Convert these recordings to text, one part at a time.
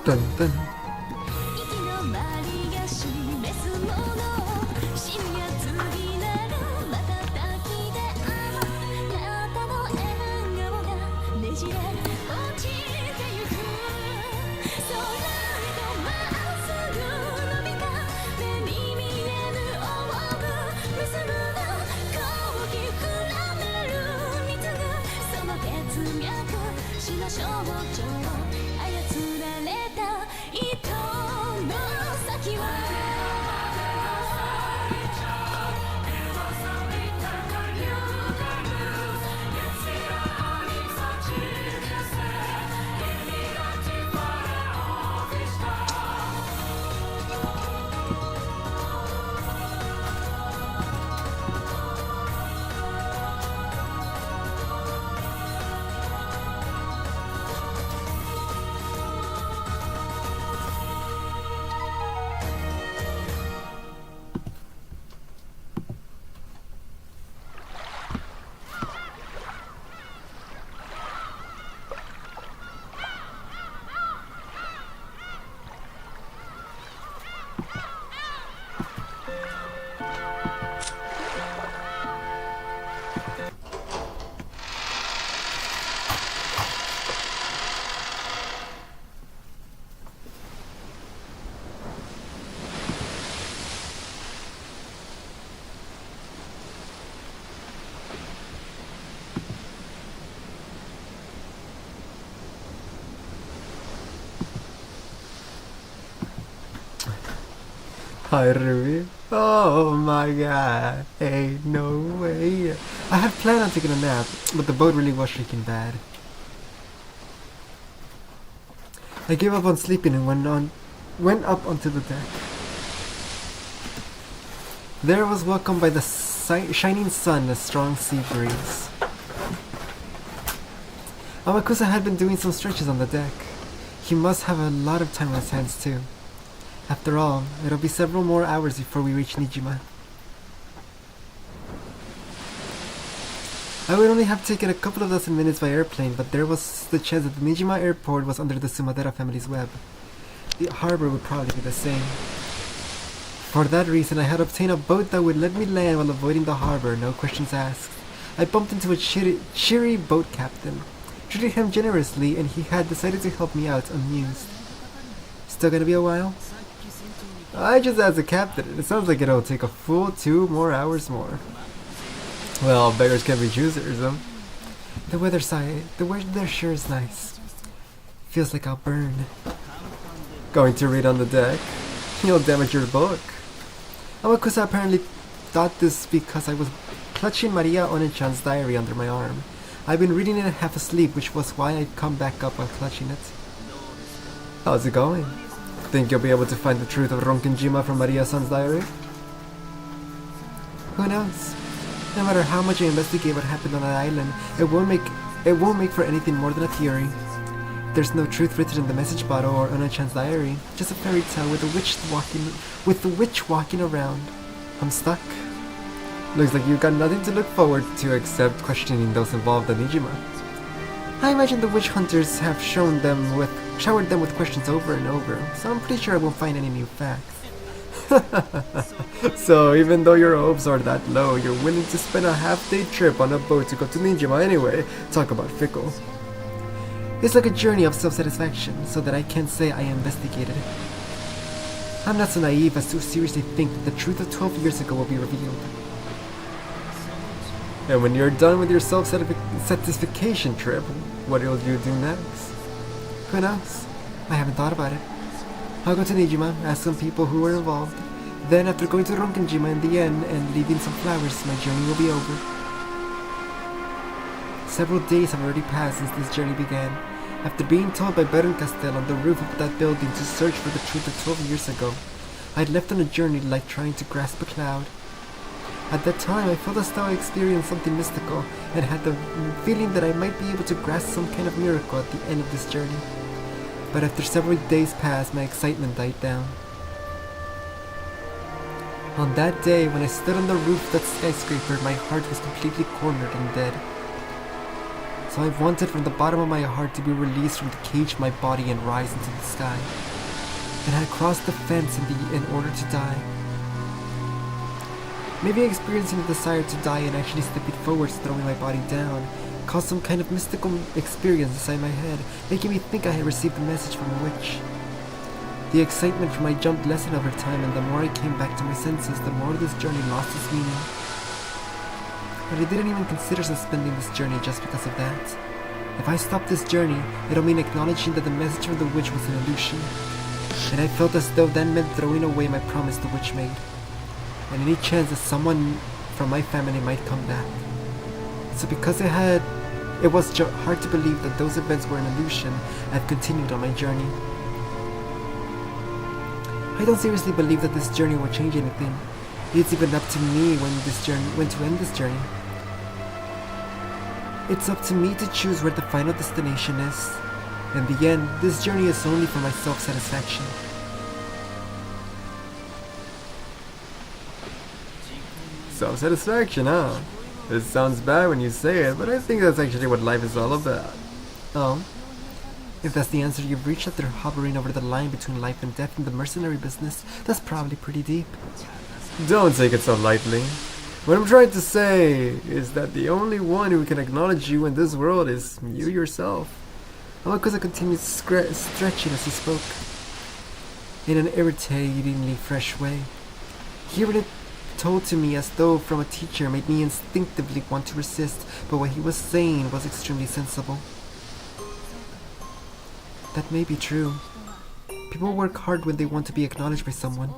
Dun dun. Hi, Ruby. Oh my god. Hey, no way. I had planned on taking a nap, but the boat really was shaking bad. I gave up on sleeping and went up onto the deck. There I was welcomed by the shining sun and a strong sea breeze. Amakusa had been doing some stretches on the deck. He must have a lot of time on his hands too. After all, it'll be several more hours before we reach Nijima. I would only have taken a couple of dozen minutes by airplane, but there was the chance that the Nijima airport was under the Sumadera family's web. The harbor would probably be the same. For that reason, I had obtained a boat that would let me land while avoiding the harbor, no questions asked. I bumped into a cheery boat captain, treated him generously, and he had decided to help me out, amused. Still gonna be a while? I just asked the captain, it sounds like it'll take a full 2 more hours more. Well, beggars can't be choosers, huh? The weather sure is nice. Feels like I'll burn. Going to read on the deck? You'll damage your book. Amakusa apparently thought this because I was clutching Maria Onen-chan's diary under my arm. I've been reading it half asleep, which was why I'd come back up while clutching it. How's it going? Think you'll be able to find the truth of Ronkenjima from Maria-san's diary? Who knows? No matter how much I investigate what happened on that island, it won't make for anything more than a theory. There's no truth written in the message bottle or Onen-chan's diary, just a fairy tale with the witch walking around. I'm stuck. Looks like you've got nothing to look forward to except questioning those involved in Nijima. I imagine the witch hunters have showered them with questions over and over, so I'm pretty sure I won't find any new facts. So even though your hopes are that low, you're willing to spend a half-day trip on a boat to go to Nijima anyway. Talk about fickle. It's like a journey of self-satisfaction, so that I can't say I investigated it. I'm not so naive as to seriously think that the truth of 12 years ago will be revealed. And when you're done with your self-satisfaction trip, what will you do next? Who knows? I haven't thought about it. I'll go to Nijima, ask some people who were involved. Then after going to Ronkenjima in the end and leaving some flowers, my journey will be over. Several days have already passed since this journey began. After being told by Baron Castel on the roof of that building to search for the truth of 12 years ago, I'd left on a journey like trying to grasp a cloud. At that time, I felt as though I experienced something mystical and had the feeling that I might be able to grasp some kind of miracle at the end of this journey. But after several days passed, my excitement died down. On that day, when I stood on the roof of that skyscraper, my heart was completely cornered and dead. So I wanted from the bottom of my heart to be released from the cage of my body and rise into the sky. And had crossed the fence in order to die. Maybe experiencing the desire to die and actually stepping forwards, throwing my body down, caused some kind of mystical experience inside my head, making me think I had received a message from a witch. The excitement from my jump lessened over time, and the more I came back to my senses, the more this journey lost its meaning. But I didn't even consider suspending this journey just because of that. If I stopped this journey, it'll mean acknowledging that the message from the witch was an illusion. And I felt as though that meant throwing away my promise the witch made, and any chance that someone from my family might come back. So because it was hard to believe that those events were an illusion, I've continued on my journey. I don't seriously believe that this journey will change anything. It's even up to me when to end this journey. It's up to me to choose where the final destination is. In the end, this journey is only for my self-satisfaction. Self-satisfaction, huh? It sounds bad when you say it, but I think that's actually what life is all about. Oh? If that's the answer you've reached after hovering over the line between life and death in the mercenary business, that's probably pretty deep. Don't take it so lightly. What I'm trying to say is that the only one who can acknowledge you in this world is you yourself. Amakusa continued stretching as he spoke, in an irritatingly fresh way. Hearing it told to me as though from a teacher made me instinctively want to resist, but what he was saying was extremely sensible. That may be true. People work hard when they want to be acknowledged by someone.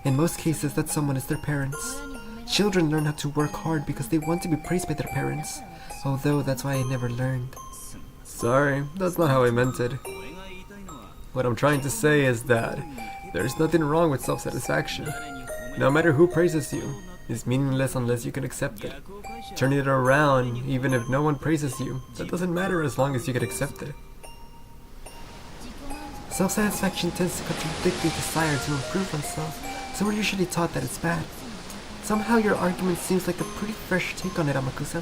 In most cases, that someone is their parents. Children learn how to work hard because they want to be praised by their parents, although that's why I never learned. Sorry, that's not how I meant it. What I'm trying to say is that there's nothing wrong with self-satisfaction. No matter who praises you, it's meaningless unless you can accept it. Turning it around, even if no one praises you, that doesn't matter as long as you can accept it. Self-satisfaction tends to contradict the desire to improve oneself, so we're usually taught that it's bad. Somehow your argument seems like a pretty fresh take on it, Amakusa.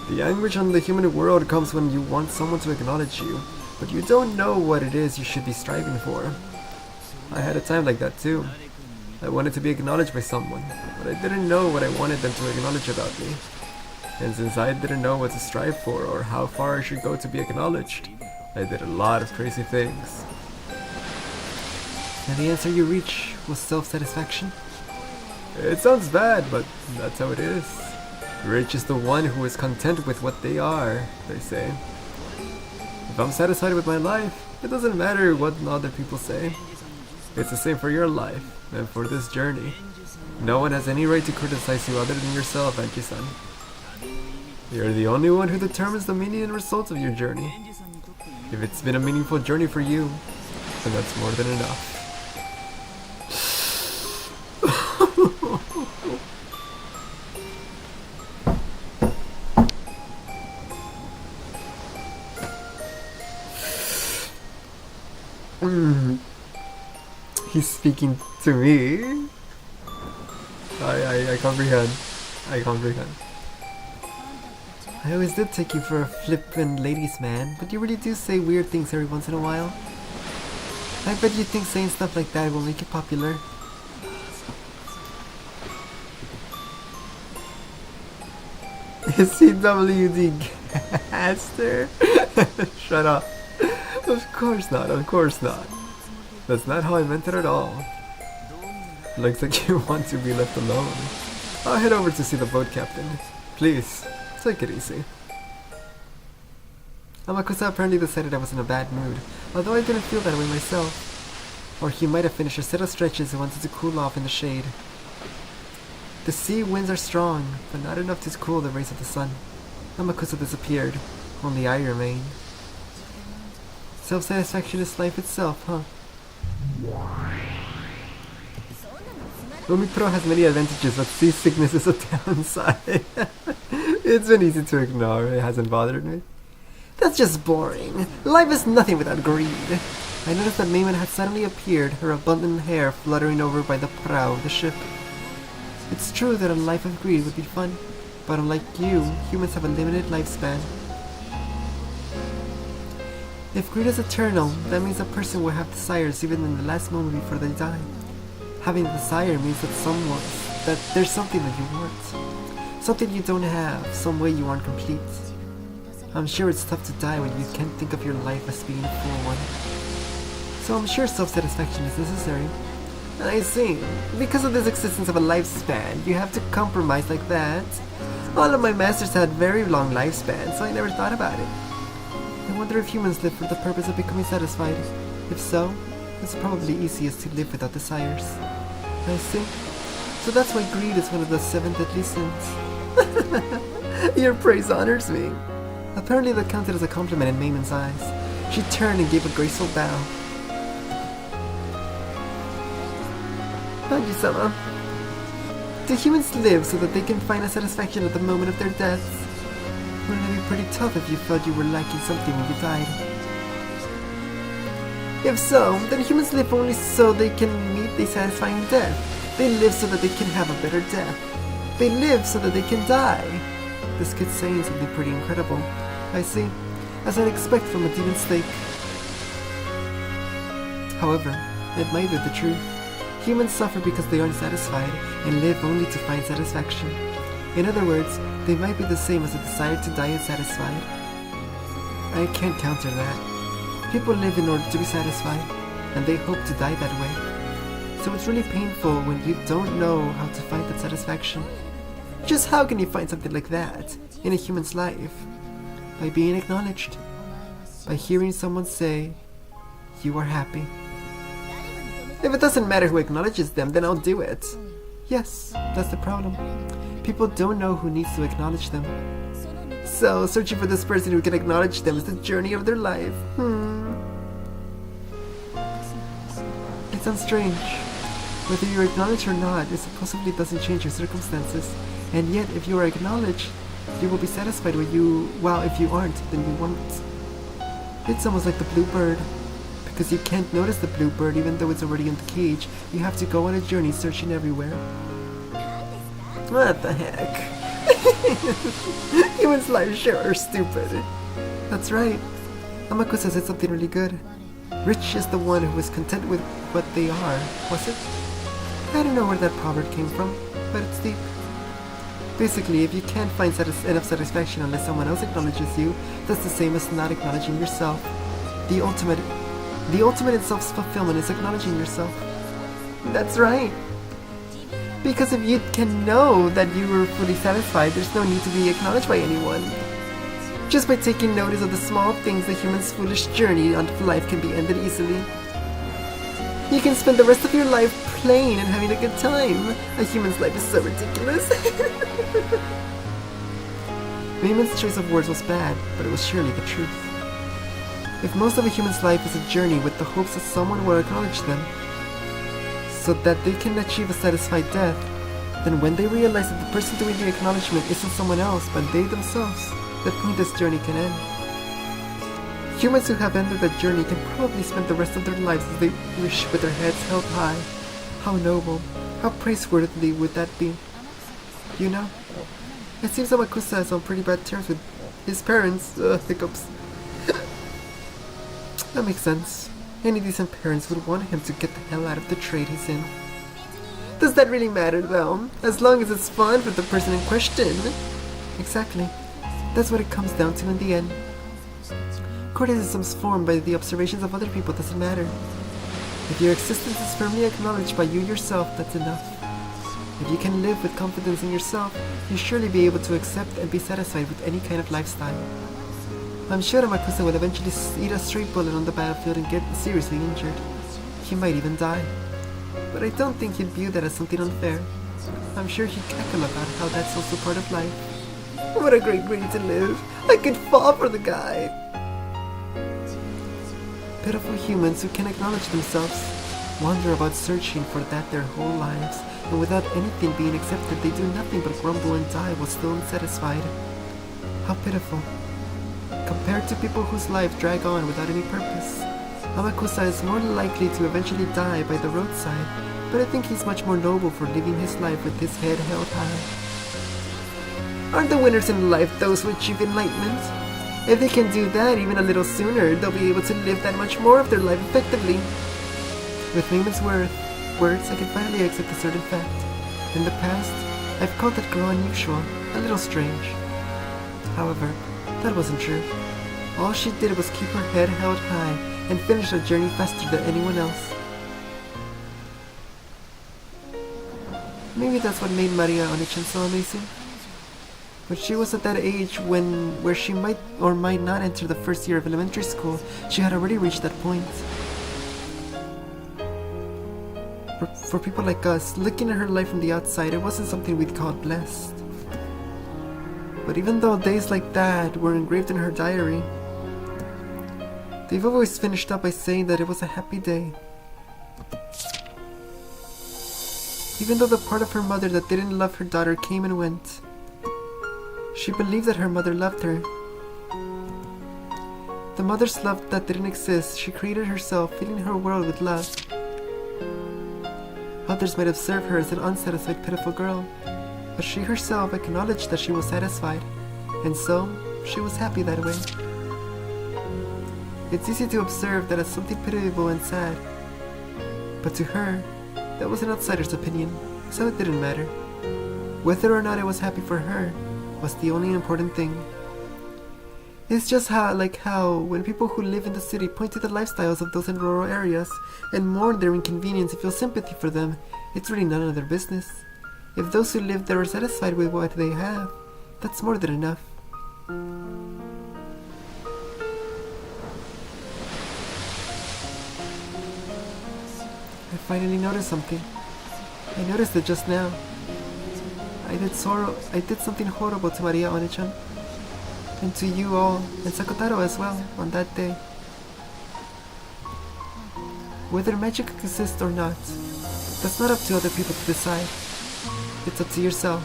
The anguish on the human world comes when you want someone to acknowledge you, but you don't know what it is you should be striving for. I had a time like that too. I wanted to be acknowledged by someone, but I didn't know what I wanted them to acknowledge about me. And since I didn't know what to strive for or how far I should go to be acknowledged, I did a lot of crazy things. And the answer you reach was self-satisfaction? It sounds bad, but that's how it is. Rich is the one who is content with what they are, they say. If I'm satisfied with my life, it doesn't matter what other people say. It's the same for your life, and for this journey. No one has any right to criticize you other than yourself, Anki-san. You're the only one who determines the meaning and results of your journey. If it's been a meaningful journey for you, then that's more than enough. He's speaking to me? I comprehend. I comprehend. I always did take you for a flippant ladies' man, but you really do say weird things every once in a while. I bet you think saying stuff like that will make you popular. CWD Gaster? Shut up. Of course not, of course not. That's not how I meant it at all. Looks like you want to be left alone. I'll head over to see the boat captain. Please, take it easy. Amakusa apparently decided I was in a bad mood, although I didn't feel that way myself. Or he might have finished a set of stretches and wanted to cool off in the shade. The sea winds are strong, but not enough to cool the rays of the sun. Amakusa disappeared. Only I remained. Self-satisfaction is life itself, huh? Umineko has many advantages, but seasickness is a downside. It's been easy to ignore, it hasn't bothered me. That's just boring. Life is nothing without greed. I noticed that Mayman had suddenly appeared, her abundant hair fluttering over by the prow of the ship. It's true that a life of greed would be fun, but unlike you, humans have a limited lifespan. If greed is eternal, that means a person will have desires even in the last moment before they die. Having a desire means that there's something that you want. Something you don't have, some way you aren't complete. I'm sure it's tough to die when you can't think of your life as being a full one. So I'm sure self-satisfaction is necessary. I see. Because of this existence of a lifespan, you have to compromise like that. All of my masters had very long lifespans, so I never thought about it. I wonder if humans live for the purpose of becoming satisfied. If so, it's probably easiest to live without desires. I see. So that's why greed is one of the 7 deadly sins. Your praise honors me. Apparently that counted as a compliment in Maymon's eyes. She turned and gave a graceful bow. Haji-sama, do humans live so that they can find a satisfaction at the moment of their deaths? Wouldn't it be pretty tough if you felt you were lacking something when you died? If so, then humans live only so they can meet a satisfying death. They live so that they can have a better death. They live so that they can die. This kid's saying something pretty incredible. I see, as I'd expect from a demon snake. However, it might be the truth. Humans suffer because they aren't satisfied and live only to find satisfaction. In other words, they might be the same as a desire to die unsatisfied. I can't counter that. People live in order to be satisfied, and they hope to die that way. So it's really painful when you don't know how to find that satisfaction. Just how can you find something like that in a human's life? By being acknowledged. By hearing someone say, "You are happy." If it doesn't matter who acknowledges them, then I'll do it. Yes, that's the problem. People don't know who needs to acknowledge them. So, searching for this person who can acknowledge them is the journey of their life. It sounds strange. Whether you're acknowledged or not, it supposedly doesn't change your circumstances. And yet, if you are acknowledged, you will be satisfied if you aren't, then you won't. It's almost like the blue bird. Because you can't notice the blue bird even though it's already in the cage, you have to go on a journey searching everywhere. What the heck? Humans' lives sure are stupid. That's right. Amakusa said something really good. Rich is the one who is content with what they are, was it? I don't know where that proverb came from, but it's deep. Basically, if you can't find enough satisfaction unless someone else acknowledges you, that's the same as not acknowledging yourself. The ultimate in self-fulfillment is acknowledging yourself. That's right. Because if you can know that you were fully satisfied, there's no need to be acknowledged by anyone. Just by taking notice of the small things, the human's foolish journey onto life can be ended easily. You can spend the rest of your life playing and having a good time. A human's life is so ridiculous. Maymon's choice of words was bad, but it was surely the truth. If most of a human's life is a journey with the hopes that someone will acknowledge them, so that they can achieve a satisfied death, then when they realize that the person doing the acknowledgement isn't someone else but they themselves, the pointless journey can end. Humans who have ended that journey can probably spend the rest of their lives as they wish with their heads held high. How noble, how praiseworthy would that be? You know, it seems Amakusa is on pretty bad terms with his parents, hiccups. That makes sense. Any decent parents would want him to get the hell out of the trade he's in. Does that really matter though? As long as it's fun for the person in question. Exactly. That's what it comes down to in the end. Criticisms formed by the observations of other people doesn't matter. If your existence is firmly acknowledged by you yourself, that's enough. If you can live with confidence in yourself, you'll surely be able to accept and be satisfied with any kind of lifestyle. I'm sure Amakusa will eventually eat a stray bullet on the battlefield and get seriously injured. He might even die. But I don't think he'd view that as something unfair. I'm sure he'd cackle about how that's also part of life. What a great way to live! I could fall for the guy! Pitiful humans who can acknowledge themselves wander about searching for that their whole lives, and without anything being accepted, they do nothing but grumble and die while still unsatisfied. How pitiful. Compared to people whose lives drag on without any purpose, Amakusa is more likely to eventually die by the roadside, but I think he's much more noble for living his life with his head held high. Aren't the winners in life those who achieve enlightenment? If they can do that even a little sooner, they'll be able to live that much more of their life effectively. With Mayman's words, I can finally accept a certain fact. In the past, I've called that girl unusual, a little strange. However, that wasn't true. All she did was keep her head held high and finish her journey faster than anyone else. Maybe that's what made Maria Onichan so amazing. When she was at that age where she might or might not enter the first year of elementary school, she had already reached that point. For people like us, looking at her life from the outside, it wasn't something we'd call blessed. But even though days like that were engraved in her diary, they've always finished up by saying that it was a happy day. Even though the part of her mother that didn't love her daughter came and went, she believed that her mother loved her. The mother's love that didn't exist, she created herself, filling her world with love. Others might observe her as an unsatisfied, pitiful girl, but she herself acknowledged that she was satisfied, and so she was happy that way. It's easy to observe that as something pitiable and sad, but to her, that was an outsider's opinion, so it didn't matter. Whether or not it was happy for her was the only important thing. It's just how when people who live in the city point to the lifestyles of those in rural areas and mourn their inconvenience and feel sympathy for them, it's really none of their business. If those who live there are satisfied with what they have, that's more than enough. I finally noticed something. I noticed it just now. I did something horrible to Maria Onichan. And to you all, and Sakotaro as well, on that day. Whether magic exists or not, that's not up to other people to decide. It's up to yourself.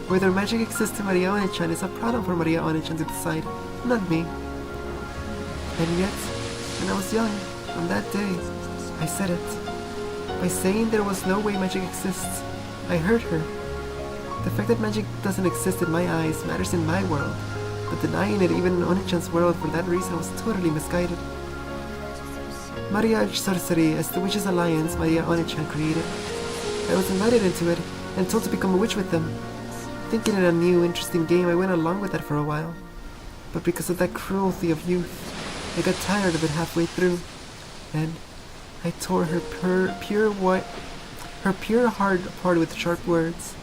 Whether magic exists to Maria Onichan is a problem for Maria Onichan to decide, not me. And yet, when I was young, on that day, I said it. By saying there was no way magic exists, I hurt her. The fact that magic doesn't exist in my eyes matters in my world, but denying it even in Onichan's world for that reason was totally misguided. Mariage sorcery as the Witches' Alliance Maria Onichan created. I was invited into it and told to become a witch with them. Thinking it a new, interesting game, I went along with that for a while. But because of that cruelty of youth, I got tired of it halfway through, and I tore her pure heart apart with sharp words.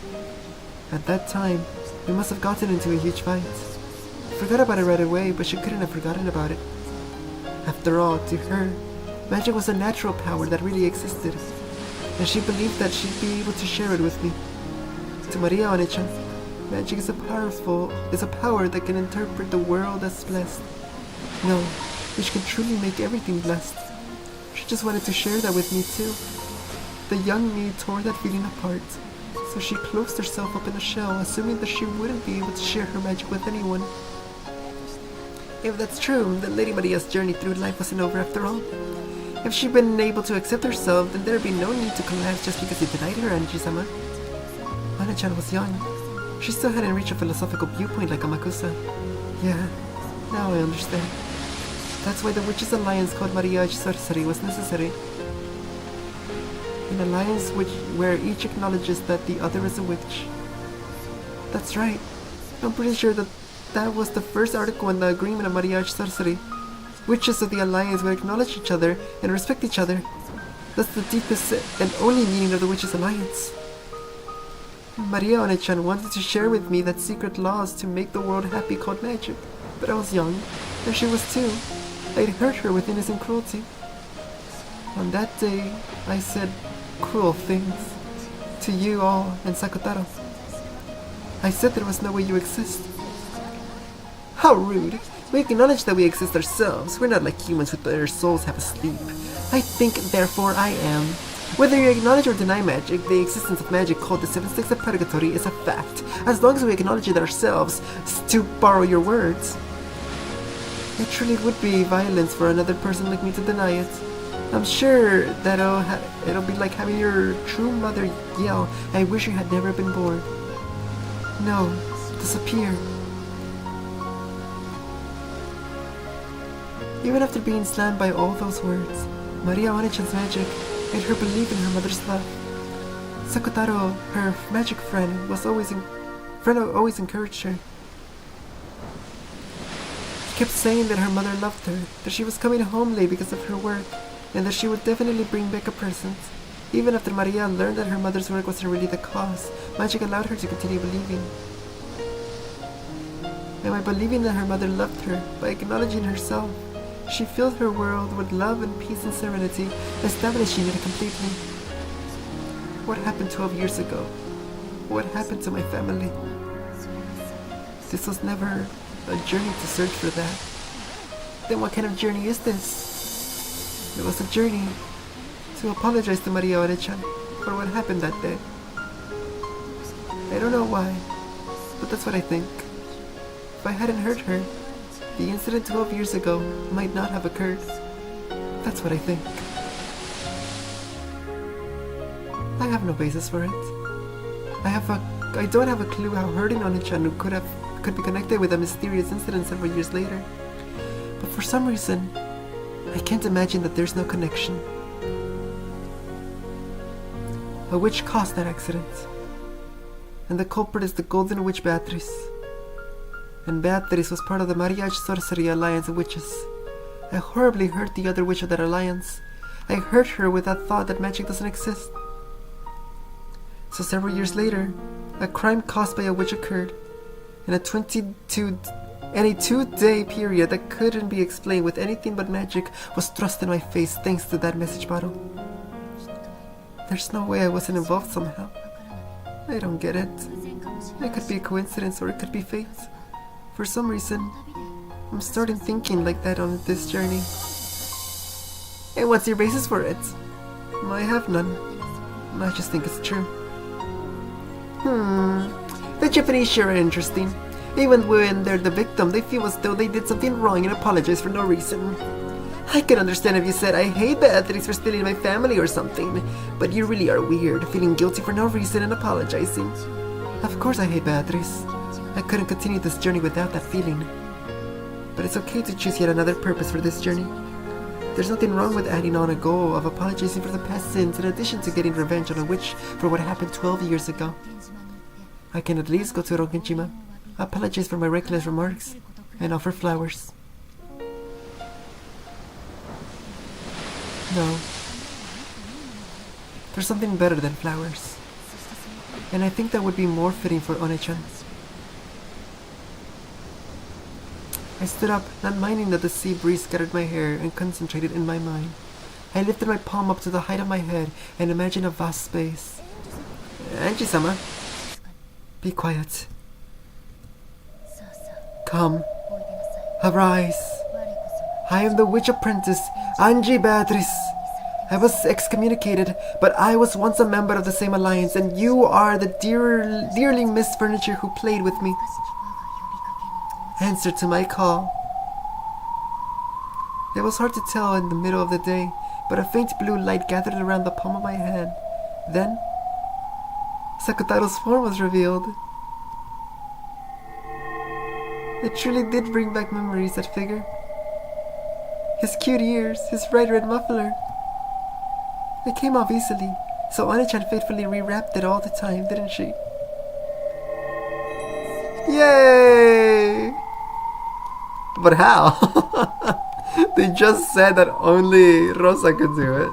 At that time, we must have gotten into a huge fight. I forgot about it right away, but she couldn't have forgotten about it. After all, to her, magic was a natural power that really existed, and she believed that she'd be able to share it with me. To Maria Onichan, magic is a power that can interpret the world as blessed. No, which can truly make everything blessed. She just wanted to share that with me too. The young me tore that feeling apart, so she closed herself up in a shell, assuming that she wouldn't be able to share her magic with anyone. If that's true, then Lady Maria's journey through life wasn't over after all. If she'd been able to accept herself, then there'd be no need to collapse just because you denied her, Anji-sama. Ana-chan was young. She still hadn't reached a philosophical viewpoint like Amakusa. Yeah, now I understand. That's why the Witches' Alliance called Mariage sorcery was necessary. An alliance where each acknowledges that the other is a witch. That's right. I'm pretty sure that was the first article in the agreement of Mariage sorcery. Witches of the alliance would acknowledge each other and respect each other. That's the deepest and only meaning of the Witches' Alliance. Maria Onichan wanted to share with me that secret laws to make the world happy called magic, but I was young, and she was too. I'd hurt her with innocent cruelty. On that day, I said cruel things to you all and Sakotaro. I said there was no way you exist. How rude! We acknowledge that we exist ourselves. We're not like humans with their souls half asleep. I think, therefore I am. Whether you acknowledge or deny magic, the existence of magic called the Seven Sticks of Purgatory is a fact, as long as we acknowledge it ourselves, to borrow your words. It truly would be violence for another person like me to deny it. I'm sure that it'll be like having your true mother yell, "I wish you had never been born." No, disappear. Even after being slammed by all those words, Maria One-chan's magic made her believe in her mother's love. Sakutaro, her magic friend, always encouraged her. He kept saying that her mother loved her, that she was coming home late because of her work, and that she would definitely bring back a present. Even after Maria learned that her mother's work wasn't really the cause, magic allowed her to continue believing. And by believing that her mother loved her, by acknowledging herself, she filled her world with love and peace and serenity, establishing it completely. What happened 12 years ago? What happened to my family? This was never a journey to search for that. Then what kind of journey is this? It was a journey to apologize to Maria One-chan for what happened that day. I don't know why, but that's what I think. If I hadn't hurt her, the incident 12 years ago might not have occurred. That's what I think. I have no basis for it. I don't have a clue how hurting One-chan could be connected with a mysterious incident several years later. But for some reason, I can't imagine that there's no connection. A witch caused that accident, and the culprit is the Golden Witch Beatrice. And Beatrice was part of the Mariage Sorcery Alliance of Witches. I horribly hurt the other witch of that alliance. I hurt her with that thought that magic doesn't exist. So several years later, a crime caused by a witch occurred, and a 2-day period that couldn't be explained with anything but magic was thrust in my face thanks to that message bottle. There's no way I wasn't involved somehow. I don't get it. It could be a coincidence or it could be fate. For some reason, I'm starting thinking like that on this journey. And what's your basis for it? I have none. I just think it's true. The Japanese sure are interesting. Even when they're the victim, they feel as though they did something wrong and apologize for no reason. I can understand if you said, I hate Beatrice for stealing my family or something, but you really are weird, feeling guilty for no reason and apologizing. Of course I hate Beatrice. I couldn't continue this journey without that feeling. But it's okay to choose yet another purpose for this journey. There's nothing wrong with adding on a goal of apologizing for the past sins in addition to getting revenge on a witch for what happened 12 years ago. I can at least go to Ronkenshima, apologize for my reckless remarks, and offer flowers. No. There's something better than flowers. And I think that would be more fitting for One-chan. I stood up, not minding that the sea breeze scattered my hair, and concentrated in my mind. I lifted my palm up to the height of my head and imagined a vast space. Anji-sama. Be quiet. Come. Arise. I am the witch apprentice, Anji Beatrice. I was excommunicated, but I was once a member of the same alliance, and you are the dearly missed furniture who played with me. Answer to my call. It was hard to tell in the middle of the day, but a faint blue light gathered around the palm of my hand. Then, Sakutaro's form was revealed. It truly did bring back memories, that figure. His cute ears, his bright red muffler. It came off easily, so One-chan faithfully rewrapped it all the time, didn't she? Yay! But how? They just said that only Rosa could do it.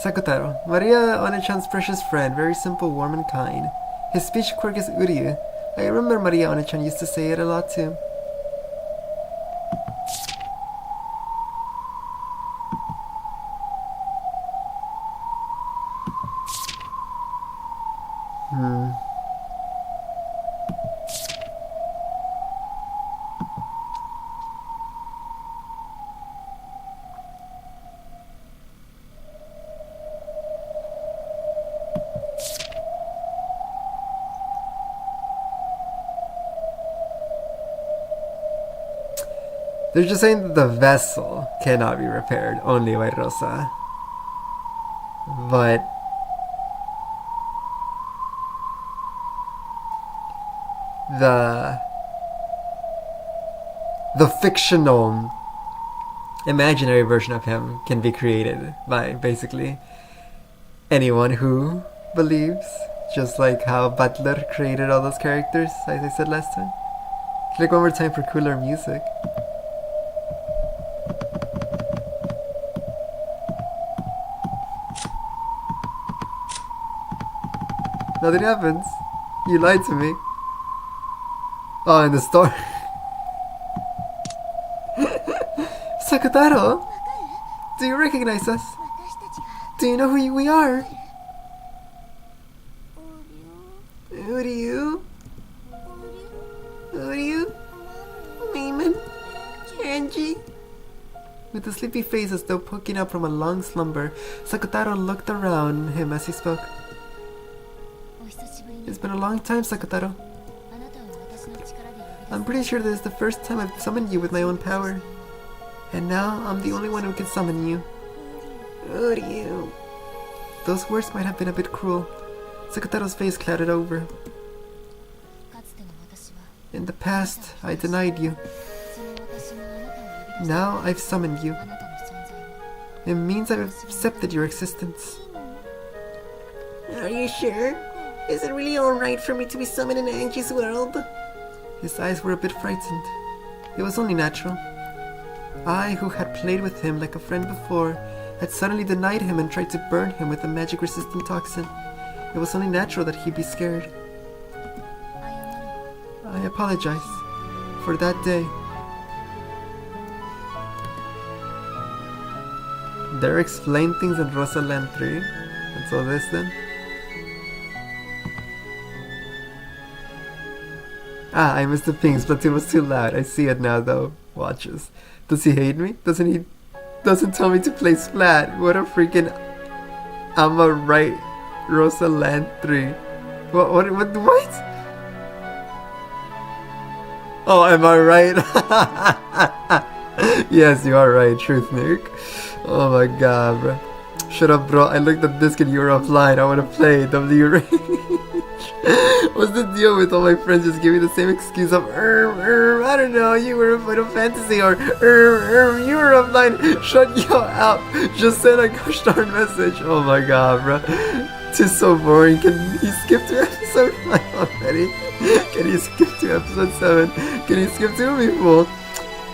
Sakutaro, Maria One-chan's precious friend, very simple, warm, and kind. His speech quirk is Uryu. I remember Maria One-chan used to say it a lot too. They're just saying that the vessel cannot be repaired, only by Rosa. But the fictional imaginary version of him can be created by basically anyone who believes, just like how Butler created all those characters, as I said last time. Click one more time for cooler music. Nothing happens. You lied to me. Oh, in the store. Sakutaro, do you recognize us? Do you know who we are? Uryu? Uryu? Meiman? Angie? With a sleepy face as though poking up from a long slumber, Sakutaro looked around him as he spoke. It's been a long time, Sakutaro. I'm pretty sure this is the first time I've summoned you with my own power. And now I'm the only one who can summon you. Uryu. Those words might have been a bit cruel. Sakutaro's face clouded over. In the past, I denied you. Now I've summoned you. It means I've accepted your existence. Are you sure? Is it really alright for me to be summoned in Angie's world? His eyes were a bit frightened. It was only natural. I, who had played with him like a friend before, had suddenly denied him and tried to burn him with a magic-resistant toxin. It was only natural that he'd be scared. I apologize for that day. There explained things in Rosa Land 3. And so this then? Ah, I missed the ping. Splatoon was too loud. I see it now though. Watches. Does he hate me? Doesn't tell me to play Splat. What a freaking... I'm a right Rosa Land 3. What? Oh, am I right? Yes, you are right, Truth Nick. Oh my god, bro. Shut up, bro. I looked at this and you were offline. I wanna play W Rage. What's the deal with all my friends just giving the same excuse of I don't know, you were in Final Fantasy, or you were offline. Shut your out. Just send a gosh darn message. Oh my god, bro. It's so boring. Can you skip to episode 5 already? Can you skip to episode 7? Can you skip to me, fool?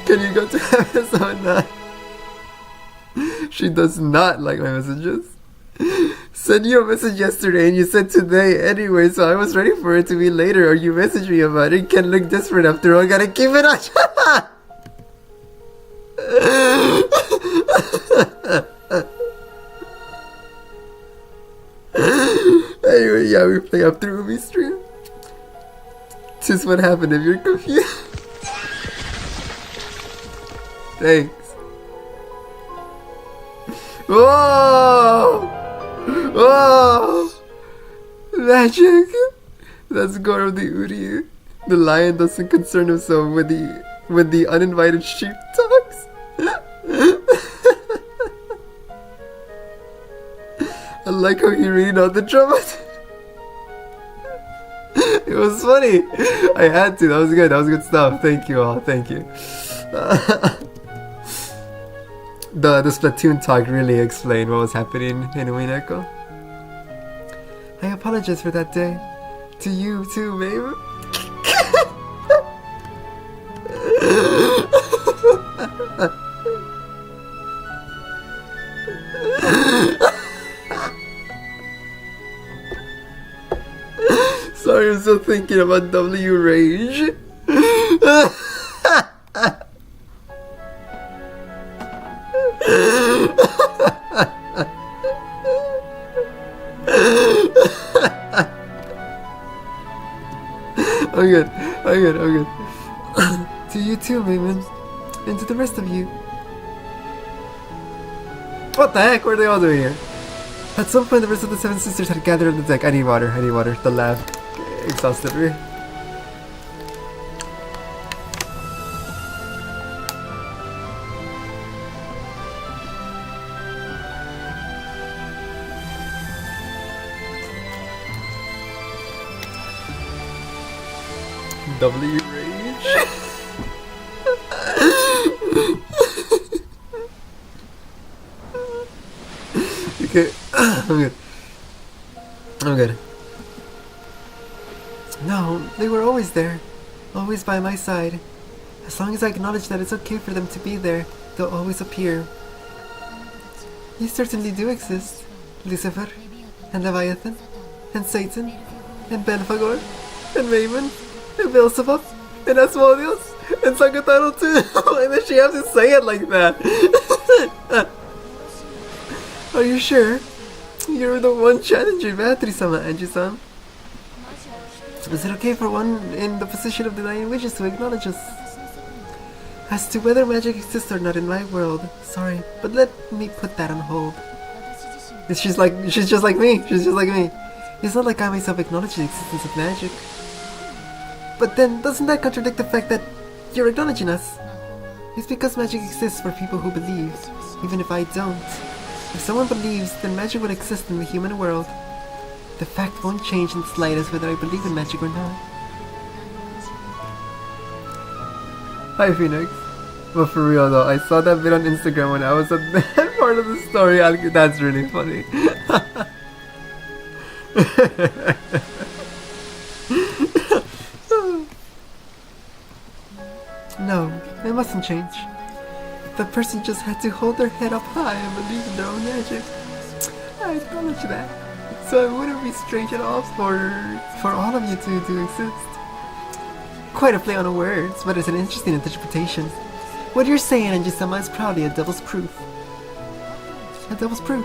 Can you go to episode 9? She does not like my messages. Sent you a message yesterday and you said today anyway, so I was ready for it to be later, or you messaged me about it. Can't look desperate after all. Gotta keep it on. Anyway, yeah, we play up through Umi stream. This is what happened if you're confused. Thanks. Whoa! Whoa! Magic! That's Gore of the Uryu. The lion doesn't concern himself when the uninvited sheep talks. I like how you read out the drama. It was funny. I had to. That was good. That was good stuff. Thank you all. Thank you. The Splatoon talk really explained what was happening in Umineko. I apologize for that day. To you too, babe. Sorry, I'm still thinking about W Rage. I'm good. To you too, Mayman. And to the rest of you. What the heck? What are they all doing here? At some point, the rest of the Seven Sisters had gathered on the deck. I need water. The lab exhausted me. W rage? Okay, I'm good. I'm good. No, they were always there. Always by my side. As long as I acknowledge that it's okay for them to be there, they'll always appear. You certainly do exist. Lucifer, and Leviathan, and Satan, and Belphegor, and Raven, and Beelzebub, and Asmodeus, and Sagataro too. Why does she have to say it like that? Are you sure? You're the one challenging Battery-sama, Anji-san. Is it okay for one in the position of the Nine Witches to acknowledge us? As to whether magic exists or not in my world, sorry, but let me put that on hold. She's just like me. She's just like me. It's not like I myself acknowledge the existence of magic. But then, doesn't that contradict the fact that you're acknowledging us? It's because magic exists for people who believe, even if I don't. If someone believes, then magic will exist in the human world. The fact won't change in the slightest whether I believe in magic or not. Hi Phoenix. But for real though, I saw that bit on Instagram when I was at that part of the story. That's really funny. No, it mustn't change. The person just had to hold their head up high and believe in their own magic. I acknowledge that. So it wouldn't be strange at all for all of you two to exist. Quite a play on words, but it's an interesting interpretation. What you're saying, Anji-sama, is probably a devil's proof. A devil's proof?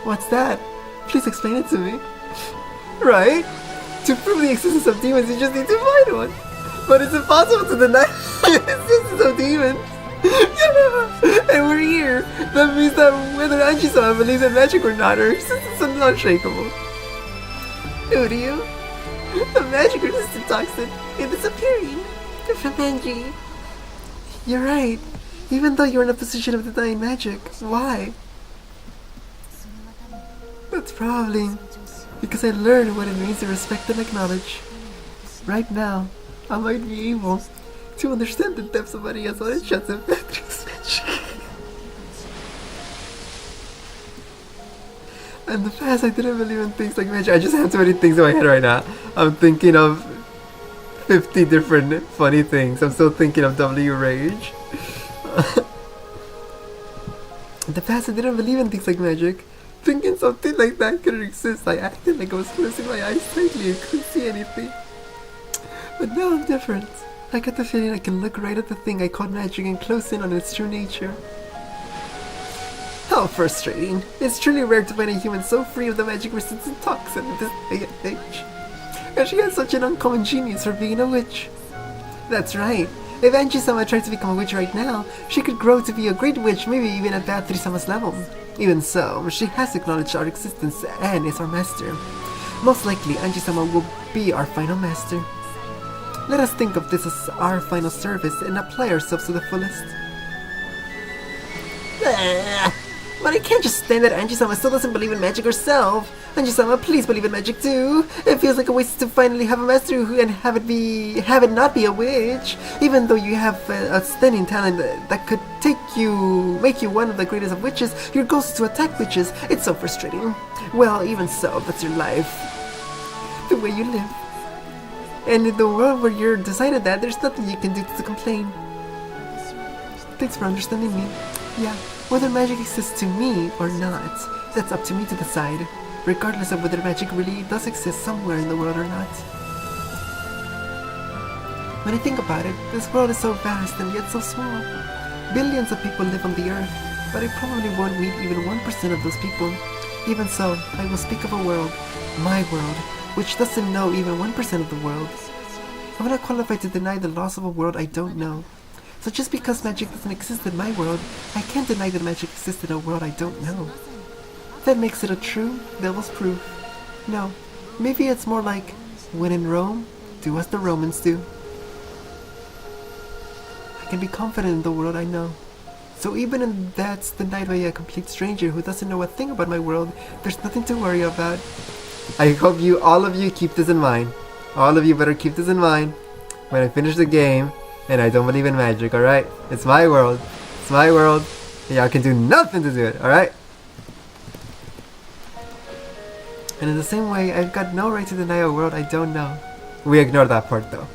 What's that? Please explain it to me. Right? To prove the existence of demons, you just need to find one. But it's impossible to deny the existence of demons. And we're here. That means that whether Anji-sama believes in magic or not, her existence is unshakable. Who do you? The magic-resistant toxin is disappearing from Anji. You're right. Even though you're in a position of denying magic, why? That's probably because I learned what it means to respect and acknowledge. Right now, I might be able to understand the depths of Maria's shots of Patrick's magic. In the past, I didn't believe in things like magic. I just have too many things in my head right now. I'm thinking of 50 different funny things. I'm still thinking of W Rage. In the past, I didn't believe in things like magic. Thinking something like that could exist, I acted like I was closing my eyes tightly and couldn't see anything. But now I'm different. I get the feeling I can look right at the thing I called magic and close in on its true nature. How frustrating. It's truly rare to find a human so free of the magic-resistant toxin at this day and age. And she has such an uncommon genius for being a witch. That's right. If Anji-sama tried to become a witch right now, she could grow to be a great witch, maybe even at Battery-sama's level. Even so, she has acknowledged our existence and is our master. Most likely, Anji-sama will be our final master. Let us think of this as our final service and apply ourselves to the fullest. But I can't just stand that Anji-sama still doesn't believe in magic herself. Anji-sama, please believe in magic too. It feels like a waste to finally have a master who and have it not be a witch. Even though you have outstanding talent that could make you one of the greatest of witches, your goal is to attack witches. It's so frustrating. Well, even so, that's your life. The way you live. And in the world where you're decided that, there's nothing you can do to complain. Thanks for understanding me. Yeah, whether magic exists to me or not, that's up to me to decide, regardless of whether magic really does exist somewhere in the world or not. When I think about it, this world is so vast and yet so small. Billions of people live on the earth, but I probably won't meet even 1% of those people. Even so, I will speak of a world, my world, which doesn't know even 1% of the world. I'm not qualified to deny the loss of a world I don't know. So just because magic doesn't exist in my world, I can't deny that magic exists in a world I don't know. That makes it a true devil's proof. No, maybe it's more like, when in Rome, do as the Romans do. I can be confident in the world I know. So even if that's denied by a complete stranger who doesn't know a thing about my world, there's nothing to worry about. I hope all of you keep this in mind. All of you better keep this in mind. when I finish the game, and I don't believe in magic, alright? It's my world. It's my world. And y'all can do nothing to do it, alright? And in the same way, I've got no right to deny a world I don't know. We ignore that part though.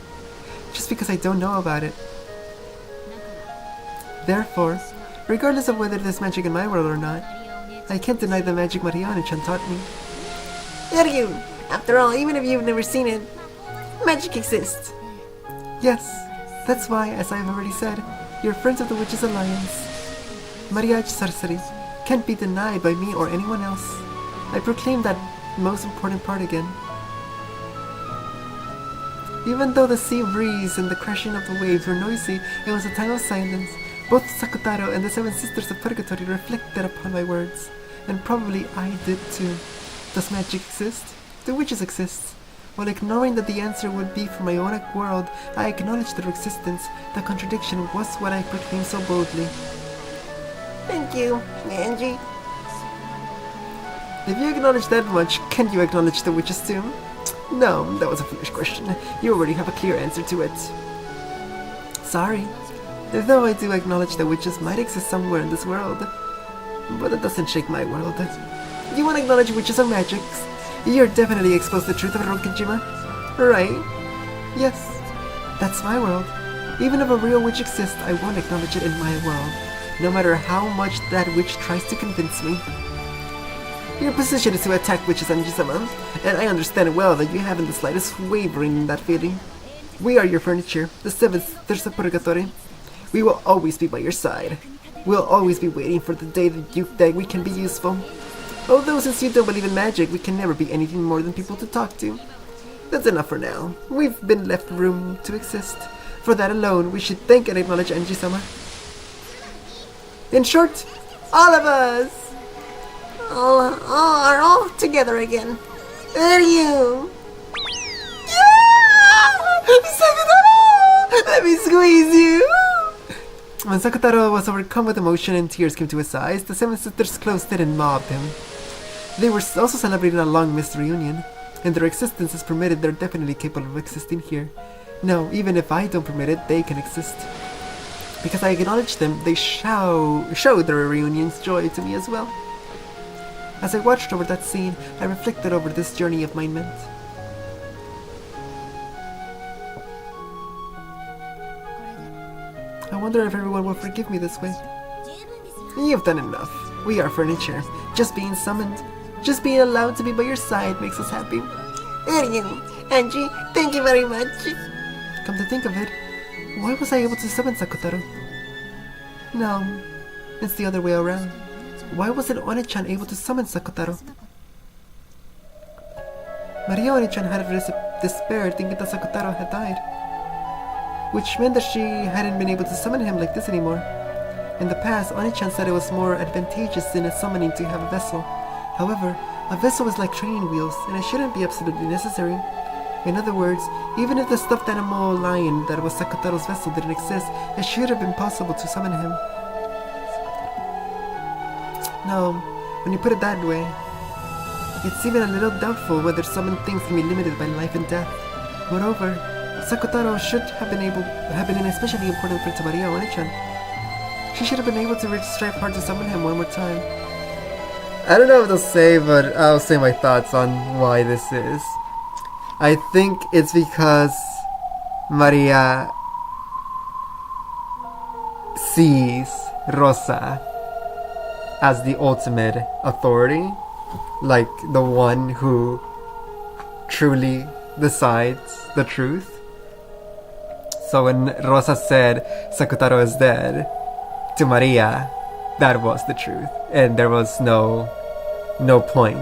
Just because I don't know about it. Therefore, regardless of whether there's magic in my world or not, I can't deny the magic Mariana-chan taught me. Ryu! After all, even if you've never seen it, magic exists. Yes, that's why, as I have already said, you're friends of the Witches' Alliance. Mariage sorcery can't be denied by me or anyone else. I proclaim that most important part again. Even though the sea breeze and the crashing of the waves were noisy, it was a time of silence. Both Sakutaro and the Seven Sisters of Purgatory reflected upon my words, and probably I did too. Does magic exist? Do witches exist? While ignoring that the answer would be for my own world, I acknowledged their existence. The contradiction was what I proclaimed so boldly. Thank you, Angie. If you acknowledge that much, can you acknowledge the witches too? No, that was a foolish question. You already have a clear answer to it. Sorry. Though I do acknowledge that witches might exist somewhere in this world. But it doesn't shake my world. You want to acknowledge witches or magics? You're definitely exposed to the truth of Rokujima. Right? Yes. That's my world. Even if a real witch exists, I won't acknowledge it in my world. No matter how much that witch tries to convince me. Your position is to attack witches, Anji-sama, and I understand well that you haven't the slightest wavering in that feeling. We are your furniture, the Seven Sisters of Purgatory. We will always be by your side. We'll always be waiting for the day that we can be useful. Although since you don't believe in magic, we can never be anything more than people to talk to. That's enough for now. We've been left room to exist. For that alone, we should thank and acknowledge Anji-sama. In short, all of us! Are all together again. Ryu! Sakutaro! Let me squeeze you! When Sakutaro was overcome with emotion and tears came to his eyes, the Seven Sisters closed in and mobbed him. They were also celebrating a long-missed reunion, and their existence is permitted. They're definitely capable of existing here. No, even if I don't permit it, they can exist. Because I acknowledge them, they show their reunion's joy to me as well. As I watched over that scene, I reflected over this journey of mine meant. I wonder if everyone will forgive me this way. You've done enough. We are furniture. Just being summoned, just being allowed to be by your side makes us happy. Ryu, Angie, thank you very much. Come to think of it, why was I able to summon Sakutaro? No, it's the other way around. Why wasn't One-chan able to summon Sakutaro? Maria One-chan had despair thinking that Sakutaro had died, which meant that she hadn't been able to summon him like this anymore. In the past, One-chan said it was more advantageous in a summoning to have a vessel. However, a vessel is like training wheels, and it shouldn't be absolutely necessary. In other words, even if the stuffed animal lion that was Sakutaro's vessel didn't exist, it should have been possible to summon him. No, when you put it that way, it's even a little doubtful whether summoned things can be limited by life and death. Moreover, Sakutaro should have been an especially important friend to Maria One-chan. She should have been able to strive hard to summon him one more time. I don't know what to say, but I'll say my thoughts on why this is. I think it's because Maria sees Rosa as the ultimate authority, like the one who truly decides the truth. So when Rosa said Sakutaro is dead to Maria, that was the truth, and there was no point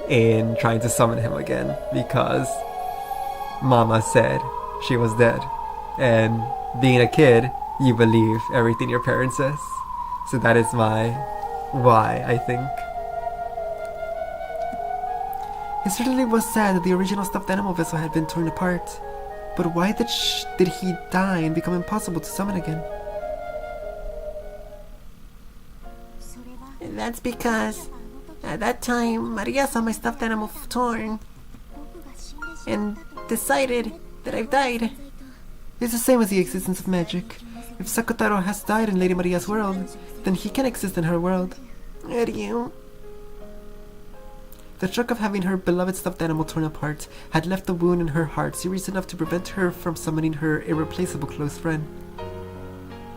in trying to summon him again because Mama said she was dead, and being a kid, you believe everything your parents says. So that is why I think. It certainly was sad that the original stuffed animal vessel had been torn apart, but why did he die and become impossible to summon again? That's because at that time Maria saw my stuffed animal torn and decided that I've died. It's the same as the existence of magic. If Sakutaro has died in Lady Maria's world, then he can exist in her world. Ryu. The shock of having her beloved stuffed animal torn apart had left a wound in her heart serious enough to prevent her from summoning her irreplaceable close friend.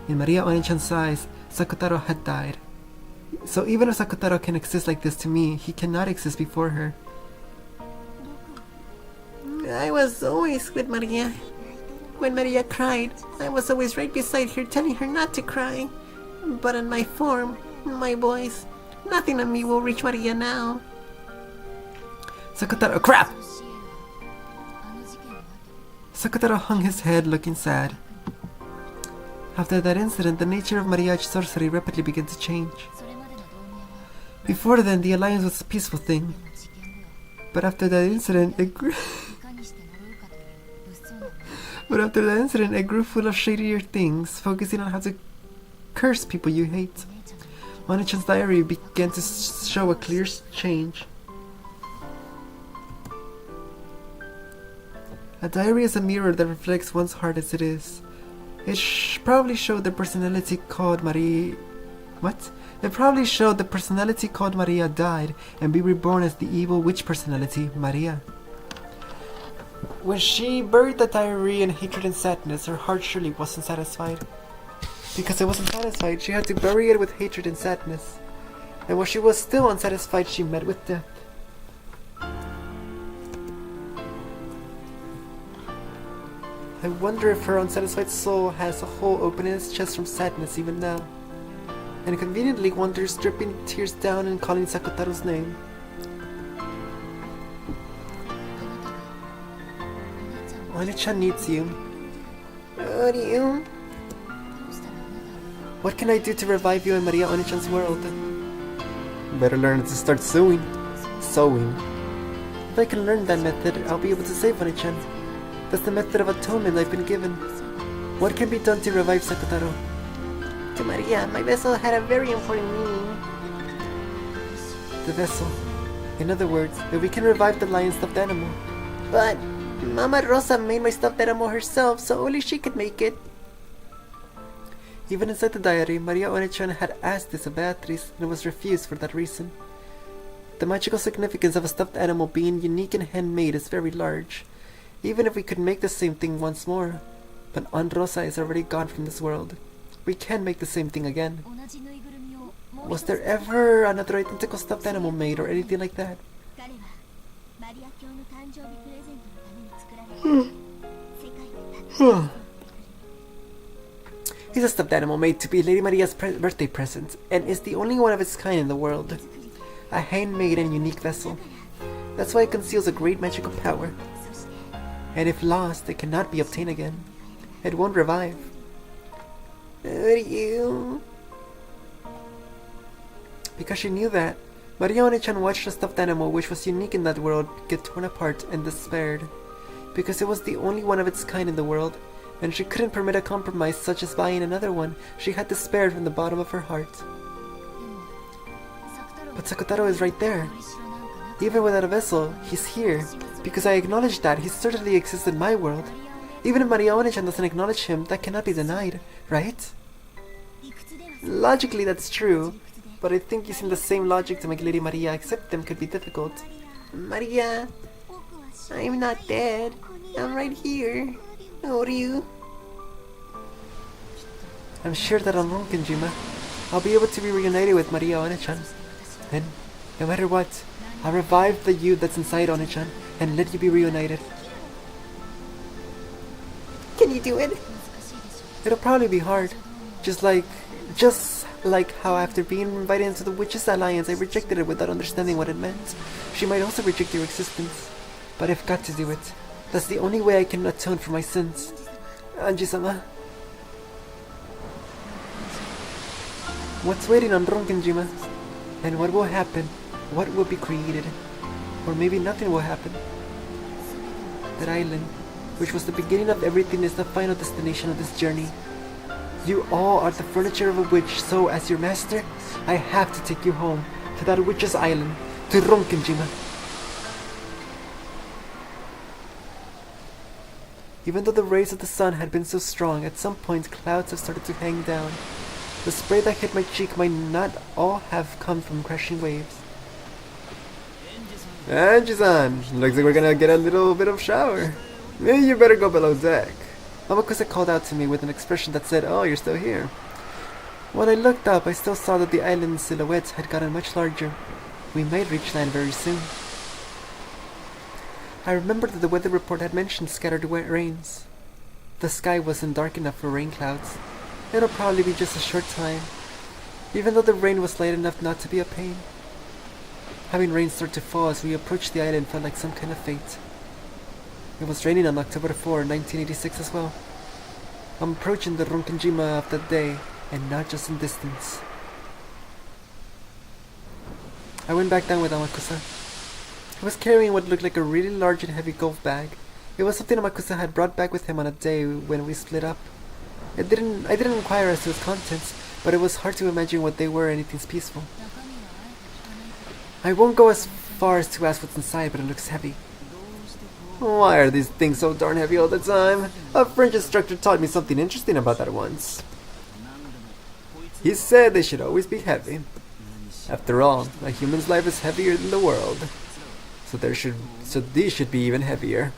In Maria Oni-chan's eyes, Sakutaro had died. So even if Sakutaro can exist like this to me, he cannot exist before her. I was always with Maria. When Maria cried, I was always right beside her telling her not to cry. But in my form, my voice, nothing on me will reach Maria now. Sakutaro— crap! Sakutaro hung his head, looking sad. After that incident, the nature of Maria's sorcery rapidly began to change. Before then, the alliance was a peaceful thing. But after that incident, it grew full of shadier things, focusing on how to curse people you hate. Oni-chan's diary began to show a clear change. A diary is a mirror that reflects one's heart as it is. It probably showed the personality called Maria... What? It probably showed the personality called Maria died and be reborn as the evil witch personality, Maria. When she buried the diary in hatred and sadness, her heart surely wasn't satisfied. Because it wasn't satisfied, she had to bury it with hatred and sadness. And while she was still unsatisfied, she met with death. I wonder if her unsatisfied soul has a hole open in its chest from sadness even now, and conveniently wanders dripping tears down and calling Sakutaro's name. Oni-chan needs you. Ryu. What can I do to revive you in Maria Oni-chan's world? Better learn to start sewing. If I can learn that method, I'll be able to save Oni-chan. That's the method of atonement I've been given. What can be done to revive Sakutaro? To Maria, my vessel had a very important meaning. The vessel. In other words, if we can revive the lion stuffed animal. But Mama Rosa made my stuffed animal herself, so only she could make it. Even inside the diary, Maria Oni-chan had asked this of Beatrice and was refused for that reason. The magical significance of a stuffed animal being unique and handmade is very large. Even if we could make the same thing once more. But Aunt Rosa is already gone from this world. We can make the same thing again. Was there ever another identical stuffed animal made or anything like that? He's a stuffed animal made to be Lady Maria's birthday present, and is the only one of its kind in the world. A handmade and unique vessel. That's why it conceals a great magical power. And if lost, it cannot be obtained again. It won't revive. Ryu. Because she knew that, Maria Oni-chan watched a stuffed animal which was unique in that world get torn apart and despaired. Because it was the only one of its kind in the world, and she couldn't permit a compromise such as buying another one. She had despaired from the bottom of her heart. But Sakutaro is right there. Even without a vessel, he's here. Because I acknowledge that, he certainly exists in my world. Even if Maria Oni-chan doesn't acknowledge him, that cannot be denied, right? Logically, that's true. But I think using the same logic to make Lady Maria accept them could be difficult. Maria, I'm not dead. I'm right here. Ryu. I'm sure that on Ronkenjima, I'll be able to be reunited with Maria Oni-chan. And, no matter what, I'll revive the you that's inside Oni-chan and let you be reunited. Can you do it? It'll probably be hard. Just like how after being invited into the Witches' Alliance, I rejected it without understanding what it meant. She might also reject your existence. But I've got to do it. That's the only way I can atone for my sins. Anji-sama. What's waiting on Ronkenjima? And what will happen? What will be created? Or maybe nothing will happen. That island, which was the beginning of everything, is the final destination of this journey. You all are the furniture of a witch, so as your master, I have to take you home, to that witch's island, to Ronkenjima. Even though the rays of the sun had been so strong, at some point clouds have started to hang down. The spray that hit my cheek might not all have come from crashing waves. Angie-san, looks like we're gonna get a little bit of shower. Maybe you better go below deck. Amakusa called out to me with an expression that said, "Oh, you're still here." When I looked up, I still saw that the island's silhouettes had gotten much larger. We might reach land very soon. I remembered that the weather report had mentioned scattered rains. The sky wasn't dark enough for rain clouds. It'll probably be just a short time, even though the rain was light enough not to be a pain. Having rain start to fall as we approached the island felt like some kind of fate. It was raining on October 4, 1986 as well. I'm approaching the Ronkinjima of that day, and not just in distance. I went back down with Amakusa. He was carrying what looked like a really large and heavy golf bag. It was something Amakusa had brought back with him on a day when we split up. I didn't inquire as to its contents, but it was hard to imagine what they were or anything peaceful. I won't go as far as to ask what's inside, but it looks heavy. Why are these things so darn heavy all the time? A French instructor taught me something interesting about that once. He said they should always be heavy. After all, a human's life is heavier than the world. So these should be even heavier.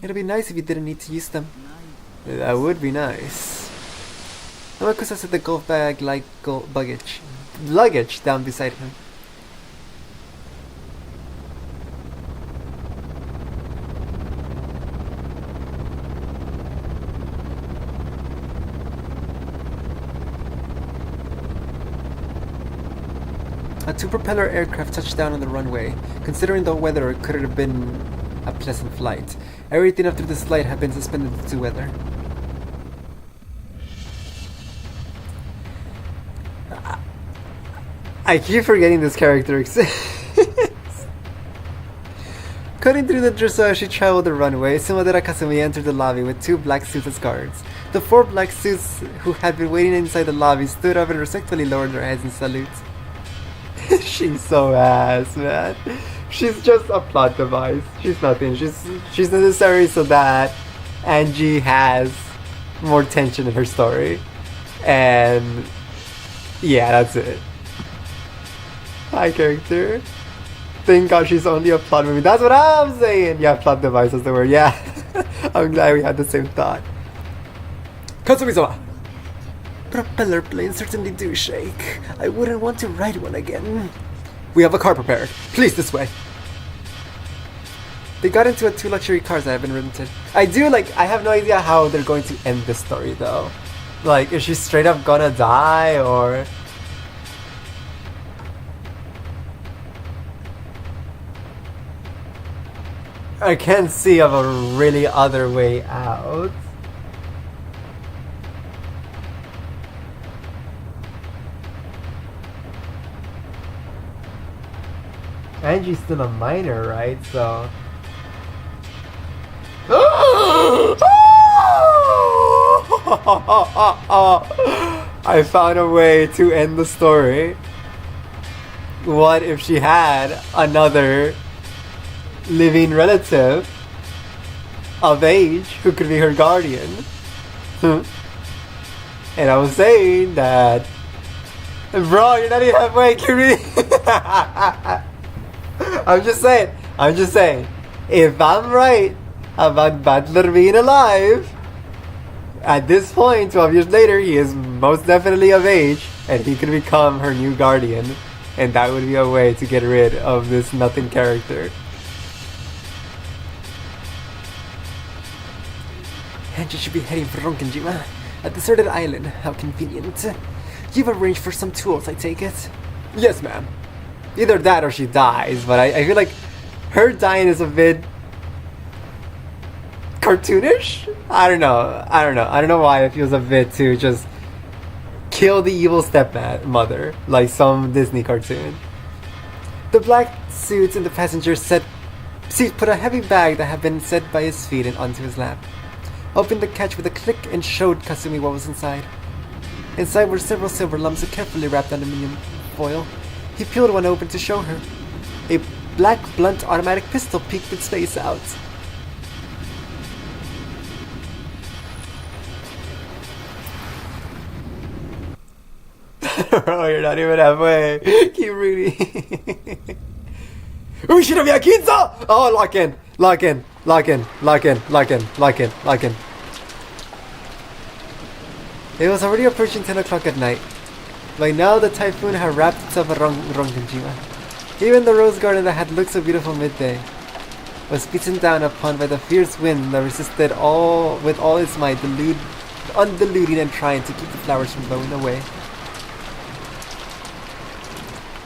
It'd be nice if you didn't need to use them. That would be nice. Amakusa set the golf bag like luggage down beside him. A two-propeller aircraft touched down on the runway. Considering the weather, it could have been a pleasant flight. Everything after this flight had been suspended due to weather. I keep forgetting this character exists. Cutting through the dressage, she traveled the runway. Sumadera Kasumi entered the lobby with two black suits as guards. The four black suits who had been waiting inside the lobby stood up and respectfully lowered their heads in salute. She's so ass, man. She's just a plot device. She's nothing. She's necessary so that Angie has more tension in her story. And yeah, that's it. Hi, character. Thank God she's only a plot movie. That's what I'm saying. Yeah, plot device is the word. Yeah. I'm glad we had the same thought. Katsumi-sama. Propeller planes certainly do shake. I wouldn't want to ride one again. We have a car prepared. Please, this way. They got into two luxury cars that have been rented. I have no idea how they're going to end this story, though. Like, is she straight up gonna die, or... I can't see of a really other way out. Angie's still a minor, right? So... I found a way to end the story. What if she had another living relative of age who could be her guardian? And I was saying that... Bro, you're not even halfway, Kiri! I'm just saying, if I'm right about Butler being alive, at this point, 12 years later, he is most definitely of age, and he could become her new guardian, and that would be a way to get rid of this nothing character. Angie should be heading for Ronkinjima, a deserted island. How convenient. You've arranged for some tools, I take it? Yes, ma'am. Either that or she dies, but I feel like her dying is a bit cartoonish? I don't know why it feels a bit to just kill the evil stepmother like some Disney cartoon. The black suits in the passenger seat put a heavy bag that had been set by his feet and onto his lap. Opened the catch with a click and showed Kasumi what was inside. Inside were several silver lumps of carefully wrapped aluminum foil. He peeled one open to show her. A black blunt automatic pistol peeked its face out. Bro, you're not even halfway. Keep reading. Ushiromiya Kinzo! Oh, lock in. Lock in. Lock in. Lock in. Lock in. Lock in. Lock in. It was already approaching 10 o'clock at night. By now, the typhoon had wrapped itself around Rongenjima. Even the rose garden that had looked so beautiful midday was beaten down upon by the fierce wind that resisted with all its might, undiluting and trying to keep the flowers from blowing away.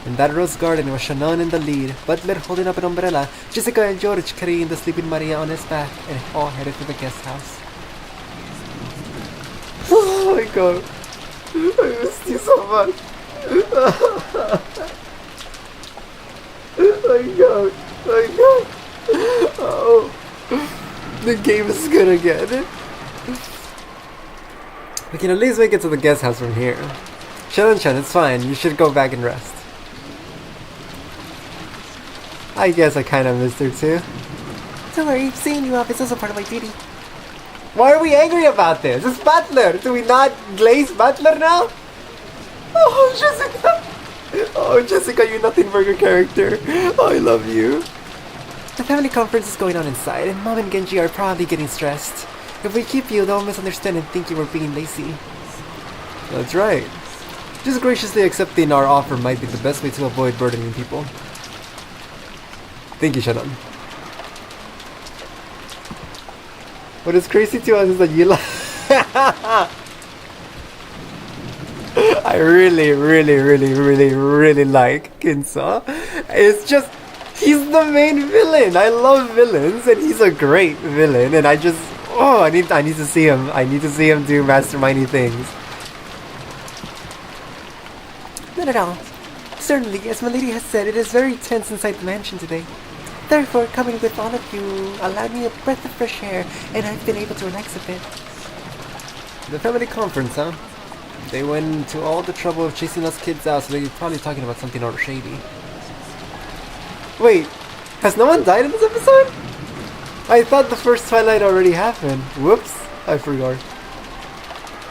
In that rose garden was Shannon in the lead, Butler holding up an umbrella, Jessica and George carrying the sleeping Maria on his back, and all headed for the guest house. Oh my god. I missed you so much. My god. My god. Oh. The game is good again. We can at least make it to the guest house from here. Shannon-chan, it's fine. You should go back and rest. I guess I kinda missed her too. Don't worry, seeing you off is also part of my duty. Why are we angry about this? It's Butler! Do we not glaze Butler now? Oh, Jessica! Oh, Jessica, you nothing for your character. Oh, I love you. The family conference is going on inside, and Mom and Genji are probably getting stressed. If we keep you, they'll misunderstand and think you were being lazy. That's right. Just graciously accepting our offer might be the best way to avoid burdening people. Thank you, Shannon. What is crazy to us is that you like... I really like Kinzo. It's just... he's the main villain. I love villains, and he's a great villain, and I just... oh, I need to see him. I need to see him do mastermindy things. Not at all. Certainly, as my lady has said, it is very tense inside the mansion today. Therefore, coming with all of you allowed me a breath of fresh air, and I've been able to relax a bit. The family conference, huh? They went to all the trouble of chasing us kids out, so they're probably talking about something or shady. Wait, has no one died in this episode? I thought the first Twilight already happened. Whoops, I forgot.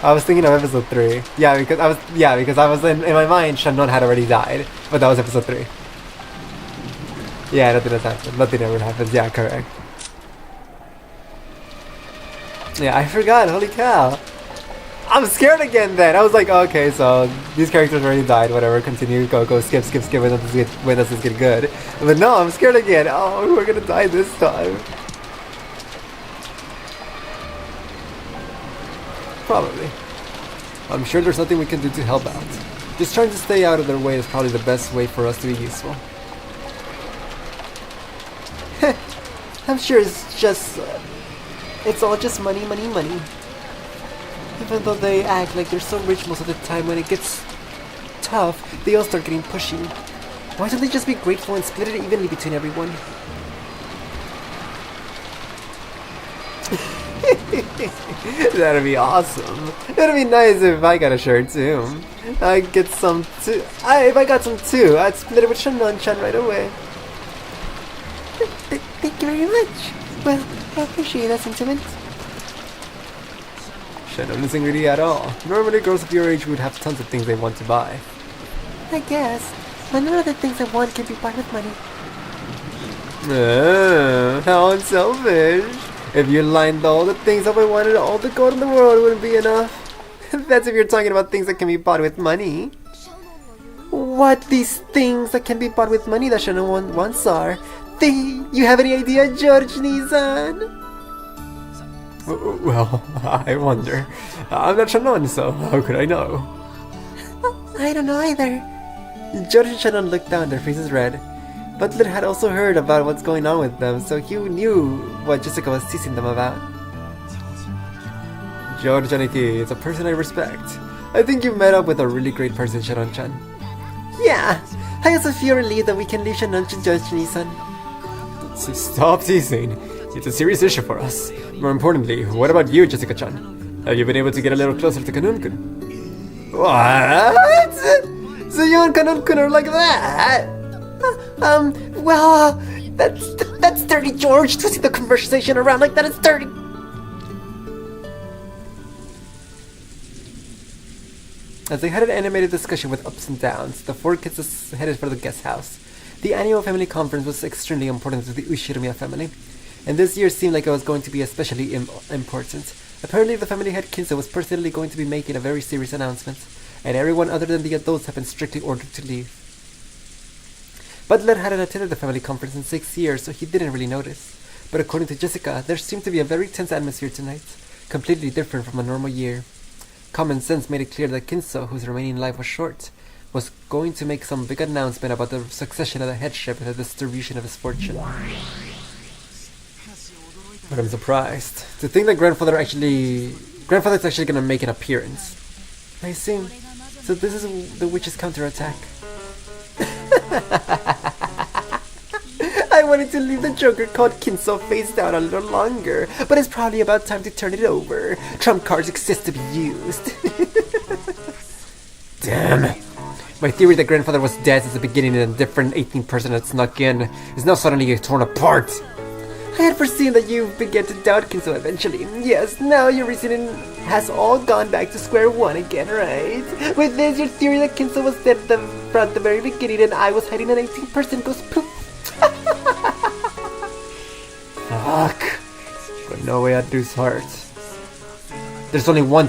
I was thinking of episode 3. Yeah, because I was in my mind Shannon had already died, but that was episode 3. Yeah, nothing has happened. Nothing ever happens. Yeah, correct. Yeah, I forgot. Holy cow. I'm scared again then. I was like, okay, so these characters already died. Whatever. Continue. Go. Skip. When does this get good? But no, I'm scared again. Oh, we're gonna die this time. Probably. I'm sure there's nothing we can do to help out. Just trying to stay out of their way is probably the best way for us to be useful. I'm sure it's all just money. Even though they act like they're so rich most of the time, when it gets tough, they all start getting pushy. Why don't they just be grateful and split it evenly between everyone? That'd be awesome. It'd be nice if I got a shirt too. I'd get some too. If I got some too, I'd split it with Shannon-chan right away. Thank you very much. Well, I appreciate that sentiment. Shannon isn't greedy at all. Normally girls of your age would have tons of things they want to buy. I guess. But none of the things I want can be bought with money. How unselfish. If you lined all the things up I wanted, all the gold in the world wouldn't be enough. That's if you're talking about things that can be bought with money. What these things that can be bought with money that Shannon wants are? You have any idea, George-Nisan? Well, I wonder. I'm not Shannon, so how could I know? I don't know either. George and Shannon looked down, their faces red. Butler had also heard about what's going on with them, so he knew what Jessica was teasing them about. George Janiki is a person I respect. I think you met up with a really great person, Shannon-chan. Yeah, I also feel relieved that we can leave Shannon to George-Nisan. Stop teasing. It's a serious issue for us. More importantly, what about you, Jessica-chan? Have you been able to get a little closer to Kanun-kun? What? So you and Kanun-kun are like that? Well, that's dirty, George. Twisting the conversation around like that is dirty. As they had an animated discussion with ups and downs, the four kids headed for the guest house. The annual family conference was extremely important to the Ushiromiya family, and this year seemed like it was going to be especially important. Apparently, the family head Kinzo was personally going to be making a very serious announcement, and everyone other than the adults had been strictly ordered to leave. Butler hadn't attended the family conference in 6 years, so he didn't really notice. But according to Jessica, there seemed to be a very tense atmosphere tonight, completely different from a normal year. Common sense made it clear that Kinzo, whose remaining life was short, was going to make some big announcement about the succession of the headship and the distribution of his fortune. But I'm surprised to think that grandfather's actually gonna make an appearance. I see. So this is the witch's counterattack. I wanted to leave the Joker called Kinzo face down a little longer, but it's probably about time to turn it over. Trump cards exist to be used. Damn. My theory that grandfather was dead since the beginning and a different 18 person had snuck in is now suddenly torn apart. I had foreseen that you began to doubt Kinzo eventually. Yes, now your reasoning has all gone back to square one again, right? With this, your theory that Kinzo was dead from the very beginning and I was hiding an 18% goes poof. Fuck. But no way I'd lose heart. That's only one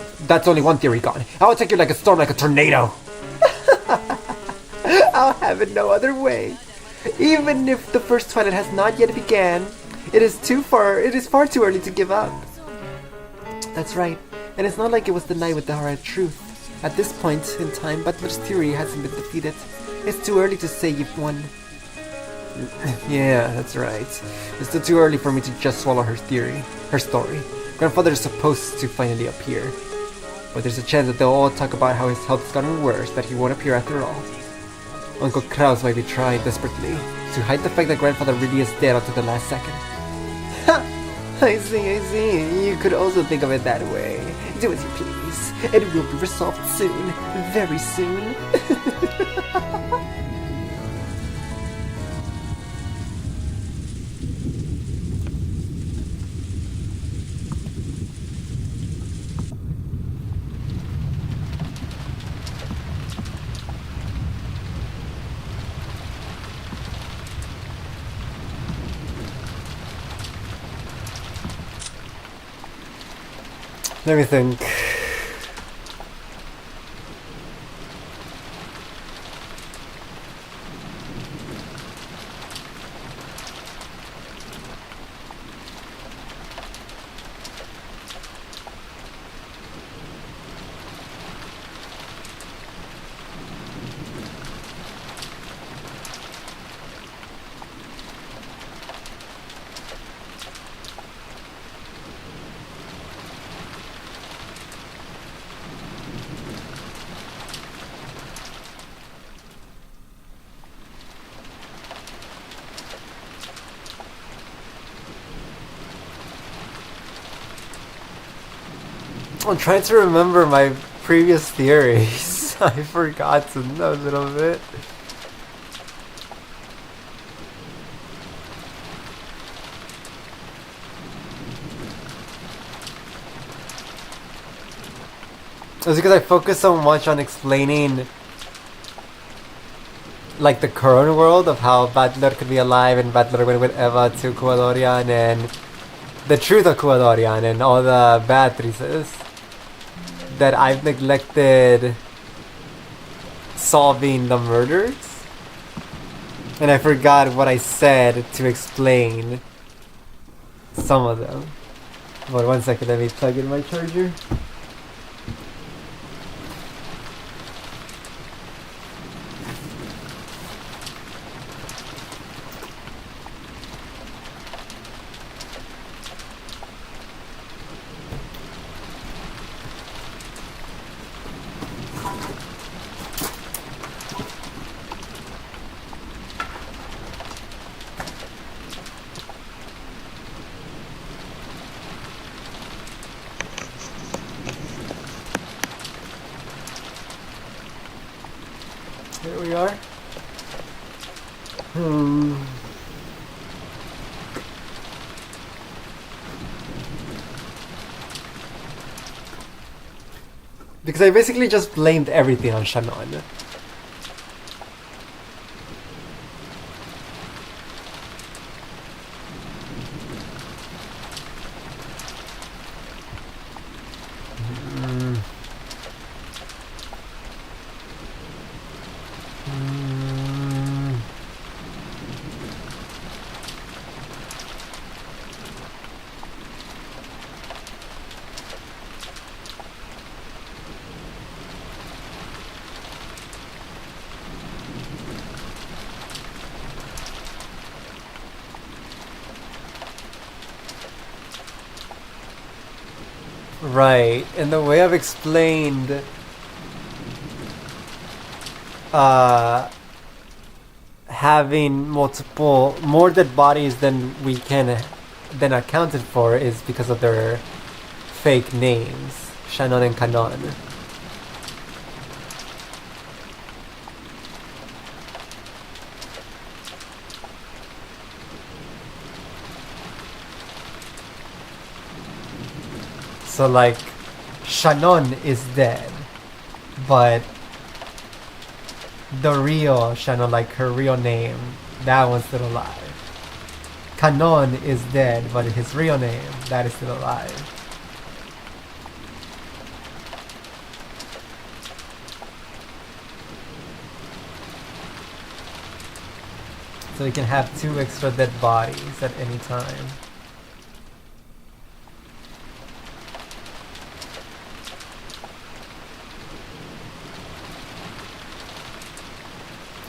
theory gone. I'll take you like a storm, like a tornado. I'll have it no other way. Even if the first twilight has not yet began, it is far too early to give up. That's right, and it's not like it was the night with the horrid truth. At this point in time, Butler's theory hasn't been defeated. It's too early to say you've won. Yeah, that's right. It's still too early for me to just swallow her story. Grandfather is supposed to finally appear. But there's a chance that they'll all talk about how his health's gotten worse, that he won't appear after all. Uncle Kraus might be trying desperately to hide the fact that grandfather really is dead until the last second. I see. You could also think of it that way. Do as you please. It will be resolved soon. Very soon. Let me think. I'm trying to remember my previous theories. I forgot a little bit. It's because I focus so much on explaining like the current world of how Butler could be alive and Butler went with Eva to Kuadorian and the truth of Kuadorian and all the Beatrices, that I've neglected solving the murders, and I forgot what I said to explain some of them. But 1 second, let me plug in my charger. Here we are. Because I basically just blamed everything on Shannon. Right, and the way I've explained having more dead bodies than accounted for is because of their fake names, Shannon and Kanon. So like, Shannon is dead, but the real Shannon, like her real name, that one's still alive. Kanon is dead, but his real name, that is still alive. So you can have 2 extra dead bodies at any time.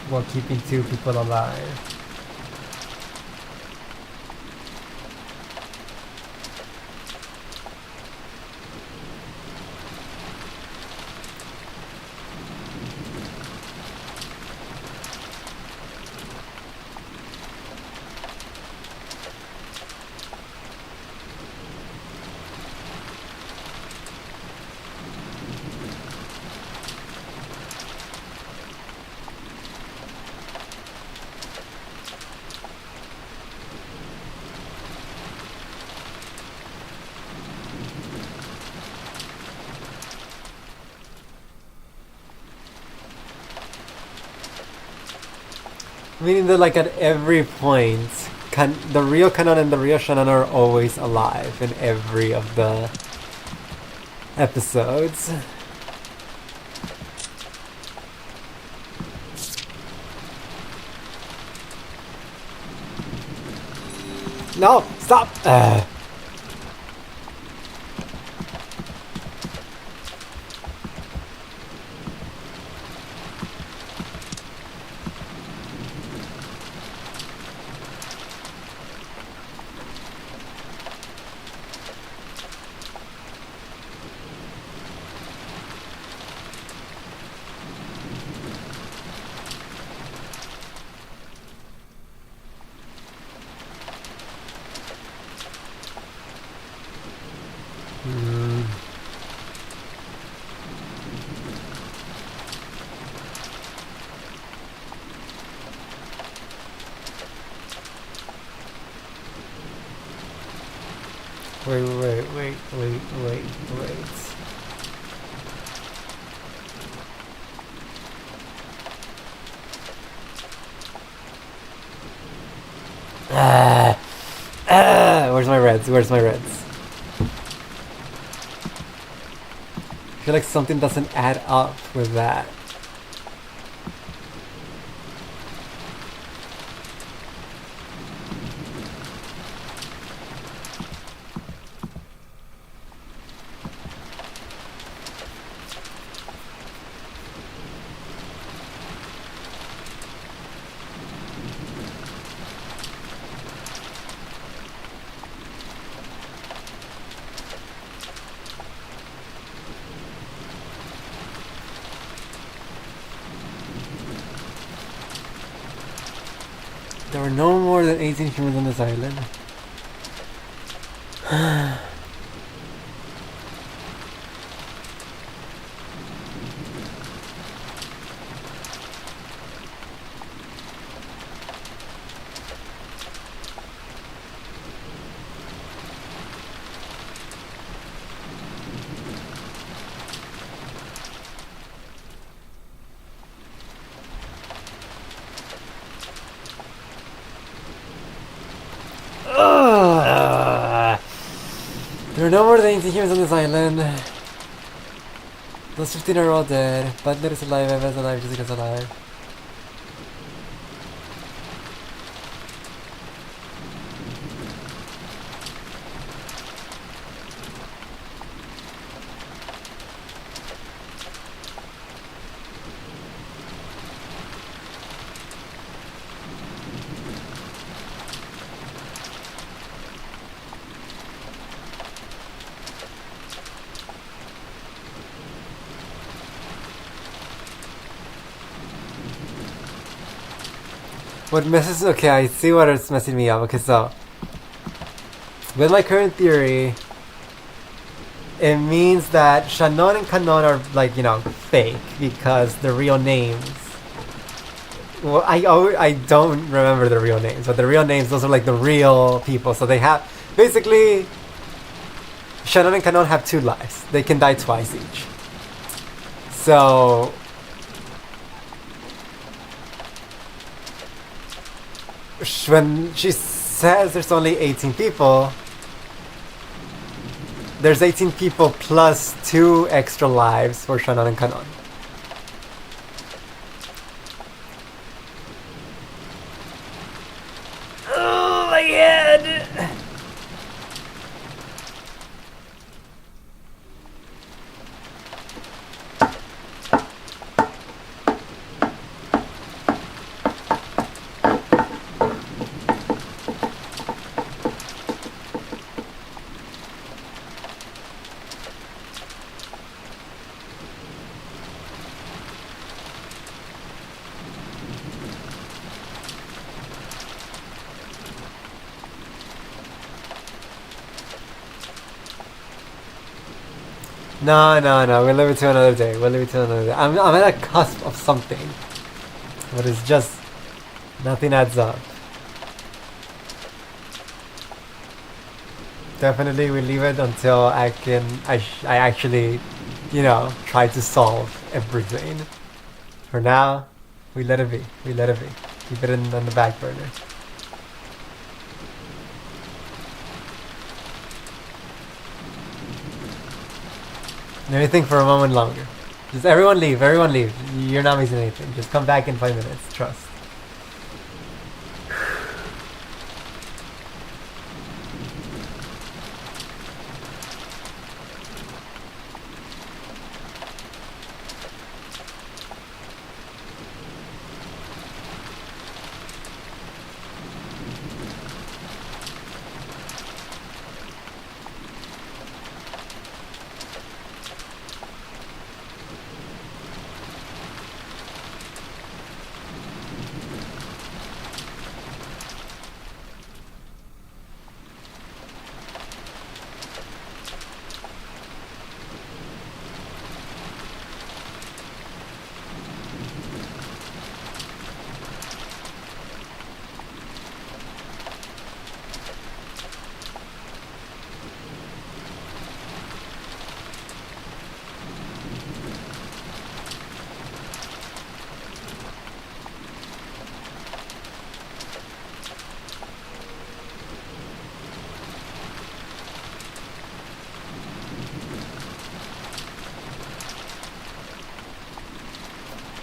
While keeping 2 people alive. Meaning that like at every point, the real Kanon and the real Shannon are always alive in every of the episodes. No! Stop! Wait. Where's my reds? I feel like something doesn't add up with that. There were no more than 18 humans on this island. more than 18 humans on this island. Those 15 are all dead. Butler is alive, Eva's alive, Jessica's alive. What messes... Okay, I see what is messing me up. Okay, so... with my current theory... it means that Shannon and Kanon are, like, you know, fake. Because the real names... well, I don't remember the real names. But the real names, those are, like, the real people. So they have... basically... Shannon and Kanon have 2 lives. They can die twice each. So... when she says there's only 18 people, there's 18 people plus 2 extra lives for Shannon and Kanon. Oh my head! No, we'll leave it to another day. I'm at a cusp of something. But it's just... nothing adds up. Definitely we leave it until I actually, you know, try to solve everything. For now, we let it be. Keep it on the back burner. Let me think for a moment longer. Just everyone leave. You're not missing anything. Just come back in 5 minutes. Trust.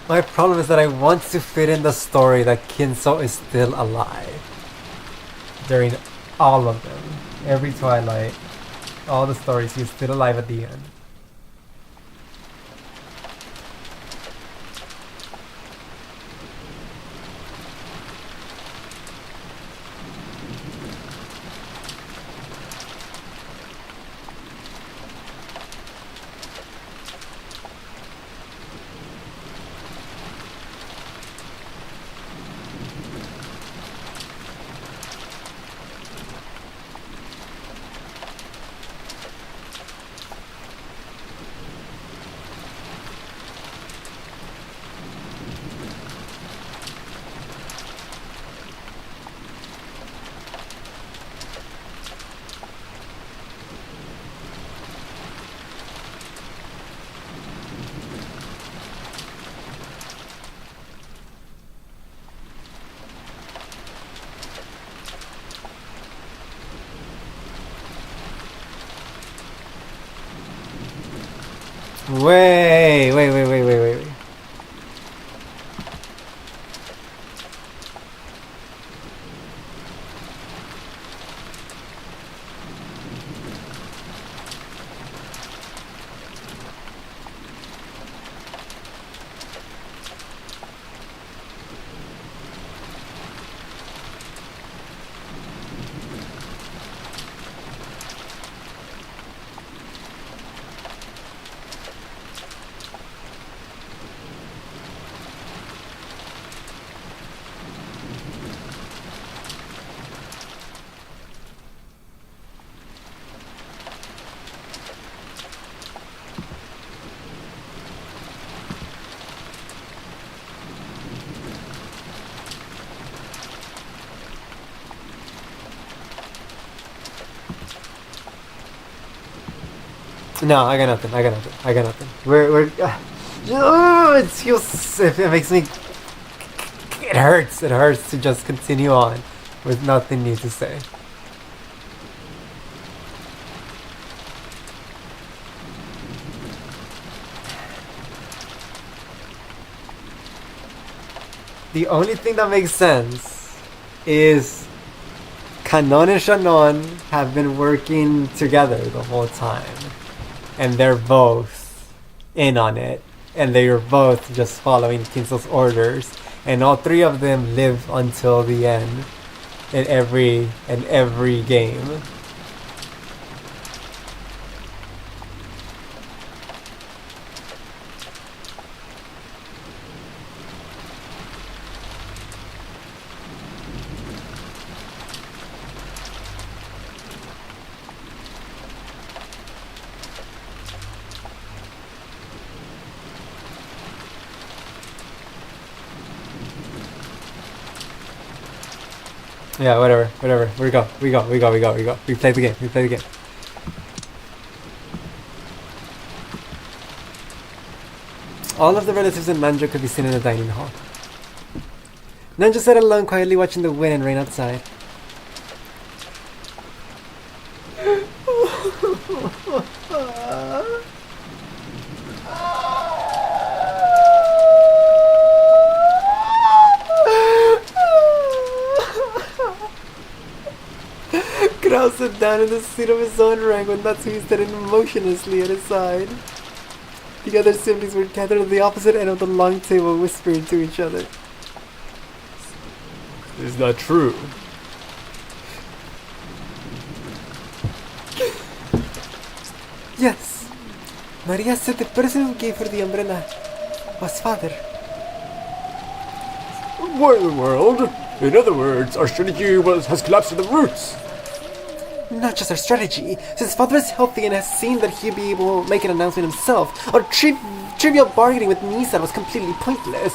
My problem is that I want to fit in the story that Kinzo is still alive. During all of them. Every Twilight. All the stories, he's still alive at the end. Wait. No, I got nothing. We're it feels, it makes me, it hurts to just continue on with nothing new to say. The only thing that makes sense is Kanon and Shannon have been working together the whole time. And they're both in on it. And they are both just following Kinzo's orders. And all three of them live until the end in every game. Yeah, whatever. We go. We play the game. All of the relatives in Manjo could be seen in the dining hall. Nanjo sat alone quietly watching the wind and rain outside. Krao sat down in the seat of his own rank when Natsumi stood motionlessly at his side. The other siblings were gathered at the opposite end of the long table, whispering to each other. Is that true? Yes. Maria said the person who gave her the umbrella was father. What in the world? In other words, our strategy has collapsed at the roots. Not just our strategy. Since father is healthy and has seen that he'd be able to make an announcement himself, our trivial bargaining with Nisa was completely pointless.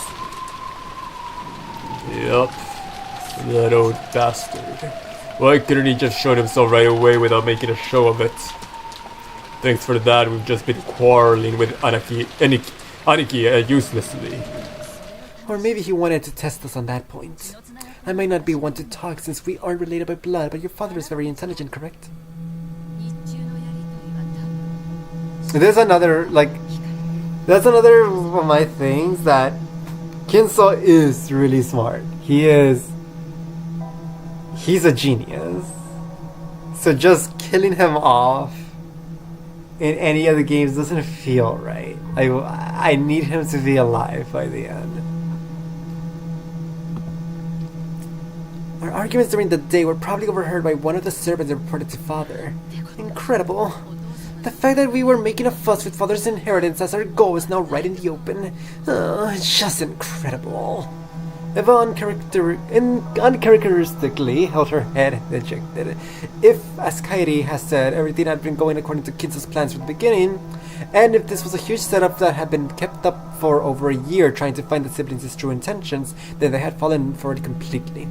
Yup. That old bastard. Why couldn't he just show himself right away without making a show of it? Thanks for that, we've just been quarreling with Aniki uselessly. Or maybe he wanted to test us on that point. I might not be one to talk since we aren't related by blood, but your father is very intelligent, correct? That's another of my things, that Kinzo is really smart. He's a genius. So just killing him off in any of the games doesn't feel right. I need him to be alive by the end. Our arguments during the day were probably overheard by one of the servants and reported to father. Incredible. The fact that we were making a fuss with father's inheritance as our goal is now right in the open. It's just incredible. Eva uncharacteristically held her head dejected. If, as Kairi has said, everything had been going according to Kinzo's plans from the beginning, and if this was a huge setup that had been kept up for over a year trying to find the siblings' true intentions, then they had fallen for it completely.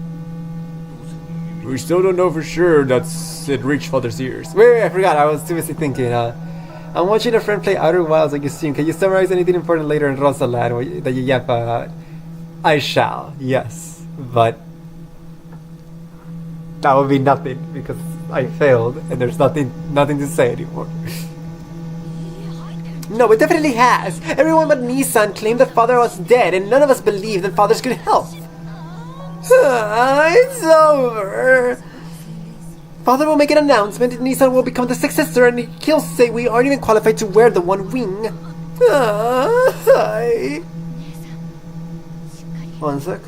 We still don't know for sure that it reached father's ears. Wait, I forgot. I was too busy thinking. I'm watching a friend play Outer Wilds on your stream. Can you summarize anything important later in Rosaland that you yap about? I shall, yes. But that would be nothing because I failed and there's nothing to say anymore. No, it definitely has. Everyone but Nissan claimed that father was dead, and none of us believed that father's good health. It's over. Father will make an announcement, and Nissan will become the successor, and he'll say we aren't even qualified to wear the one wing. One sec.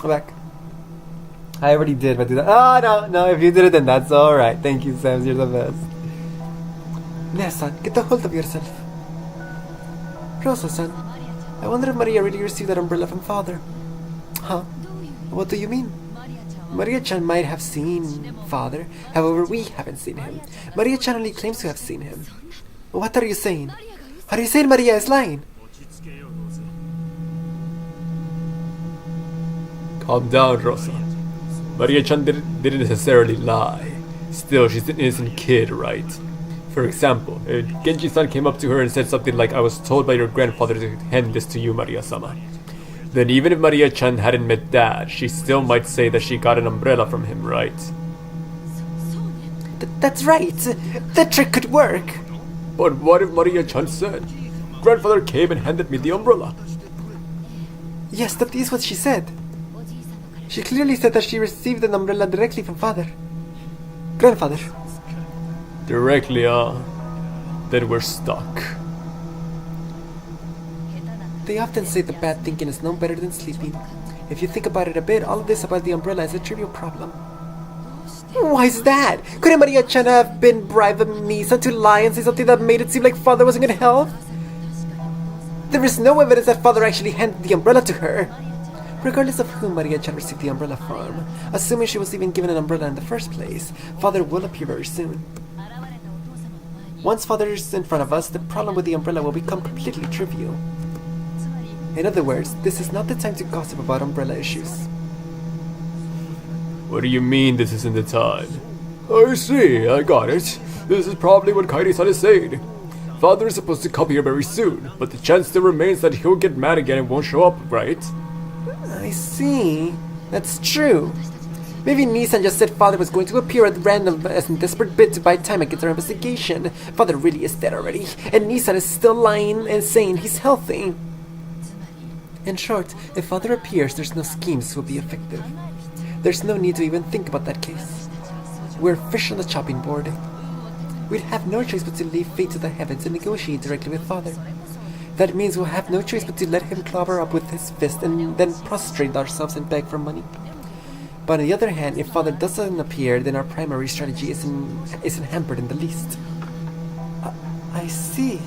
Back. I already did, but did I? Oh, no, if you did it, then that's alright. Thank you, Sam, you're the best. There-san, get a hold of yourself. Rosa-san, I wonder if Maria really received that umbrella from father. Huh? What do you mean? Maria-chan might have seen father, however we haven't seen him. Maria-chan only claims to have seen him. What are you saying? Are you saying Maria is lying? Calm down, Rosa. Maria-chan didn't necessarily lie. Still, she's an innocent kid, right? For example, if Genji-san came up to her and said something like, I was told by your grandfather to hand this to you, Maria-sama. Then even if Maria-chan hadn't met Dad, she still might say that she got an umbrella from him, right? That's right. That trick could work. But what if Maria-chan said, Grandfather came and handed me the umbrella? Yes, that is what she said. She clearly said that she received an umbrella directly from father. Grandfather. Directly, then we're stuck. They often say that bad thinking is no better than sleeping. If you think about it a bit, all of this about the umbrella is a trivial problem. Why is that? Couldn't Maria-chan have been bribing Misa to lie and say something that made it seem like father wasn't in good health? There is no evidence that father actually handed the umbrella to her. Regardless of whom Maria-chan received the umbrella from, assuming she was even given an umbrella in the first place, father will appear very soon. Once father is in front of us, the problem with the umbrella will become completely trivial. In other words, this is not the time to gossip about umbrella issues. What do you mean this isn't the time? I see, I got it. This is probably what Kairi-san is saying. Father is supposed to come here very soon, but the chance still remains that he'll get mad again and won't show up, right? I see. That's true. Maybe Nissan just said father was going to appear at random as a desperate bid to buy time against our investigation. Father really is dead already, and Nissan is still lying and saying he's healthy. In short, if father appears, there's no schemes will be effective. There's no need to even think about that case. We're fish on the chopping board. We'd have no choice but to leave fate to the heavens and negotiate directly with father. That means we'll have no choice but to let him clobber up with his fist and then prostrate ourselves and beg for money. But on the other hand, if father doesn't appear, then our primary strategy isn't hampered in the least. I see.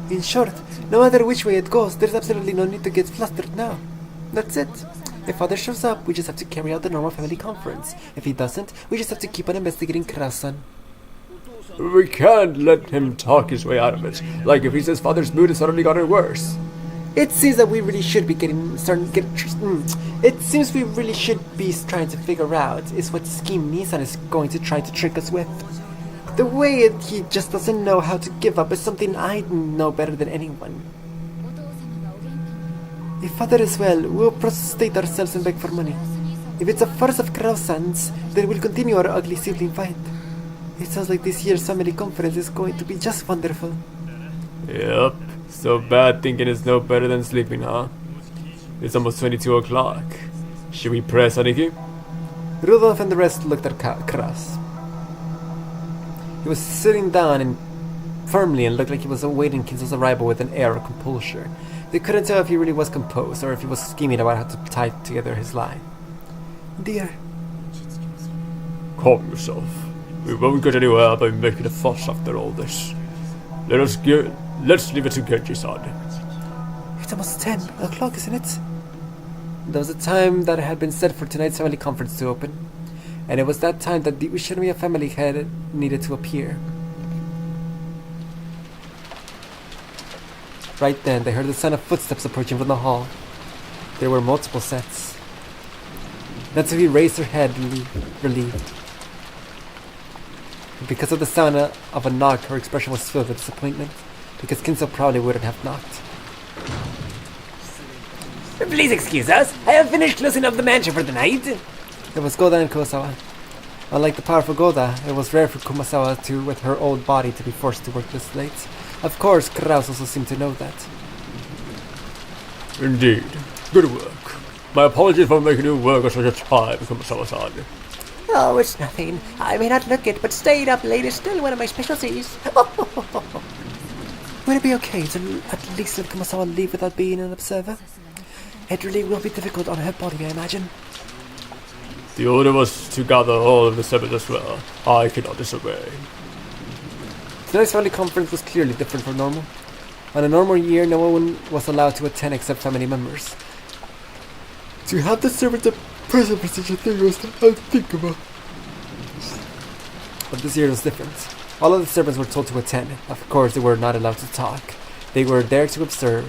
In short, no matter which way it goes, there's absolutely no need to get flustered now. That's it. If father shows up, we just have to carry out the normal family conference. If he doesn't, we just have to keep on investigating Kraus-san. We can't let him talk his way out of it. Like if he says father's mood has suddenly gotten worse. It seems that we really should be It seems we really should be trying to figure out is what scheme Nissan is going to try to trick us with. The way he just doesn't know how to give up is something I know better than anyone. If father is well, we'll prostrate ourselves and beg for money. If it's a farce of Kraus-san's, then we'll continue our ugly sibling fight. It sounds like this year's family conference is going to be just wonderful. Yep, so bad thinking is no better than sleeping, huh? It's almost 22 o'clock. Should we press, Aniki? Rudolph and the rest looked at Kraus. He was sitting down and firmly and looked like he was awaiting Kinzo's arrival with an air of composure. They couldn't tell if he really was composed or if he was scheming about how to tie together his lie. Dear. Calm yourself. We won't get anywhere by making a fuss after all this. Let's leave it to Genji-san. It's almost 10 o'clock, isn't it? There was a time that had been set for tonight's family conference to open, and it was that time that the Ushiromiya family had needed to appear. Right then, they heard the sound of footsteps approaching from the hall. There were multiple sets. Natsuhi raised her head, relieved. Because of the sound of a knock, her expression was filled with disappointment, because Kinzo probably wouldn't have knocked. Please excuse us. I have finished closing up the mansion for the night. It was Goda and Kumasawa. Unlike the powerful Goda, it was rare for Kumasawa to, with her old body, to be forced to work this late. Of course, Kraus also seemed to know that. Indeed. Good work. My apologies for making you work at such a time, Kumasawa-san. Oh, it's nothing. I may not look it, but staying up late is still one of my specialties. Would it be okay to at least let Kumasawa leave without being an observer? It really will be difficult on her body, I imagine. The order was to gather all of the servants as well. I cannot disobey. Tonight's family conference was clearly different from normal. On a normal year, no one was allowed to attend except family members. To have the servants present for such a thing was unthinkable. But this year was different. All of the servants were told to attend. Of course, they were not allowed to talk. They were there to observe.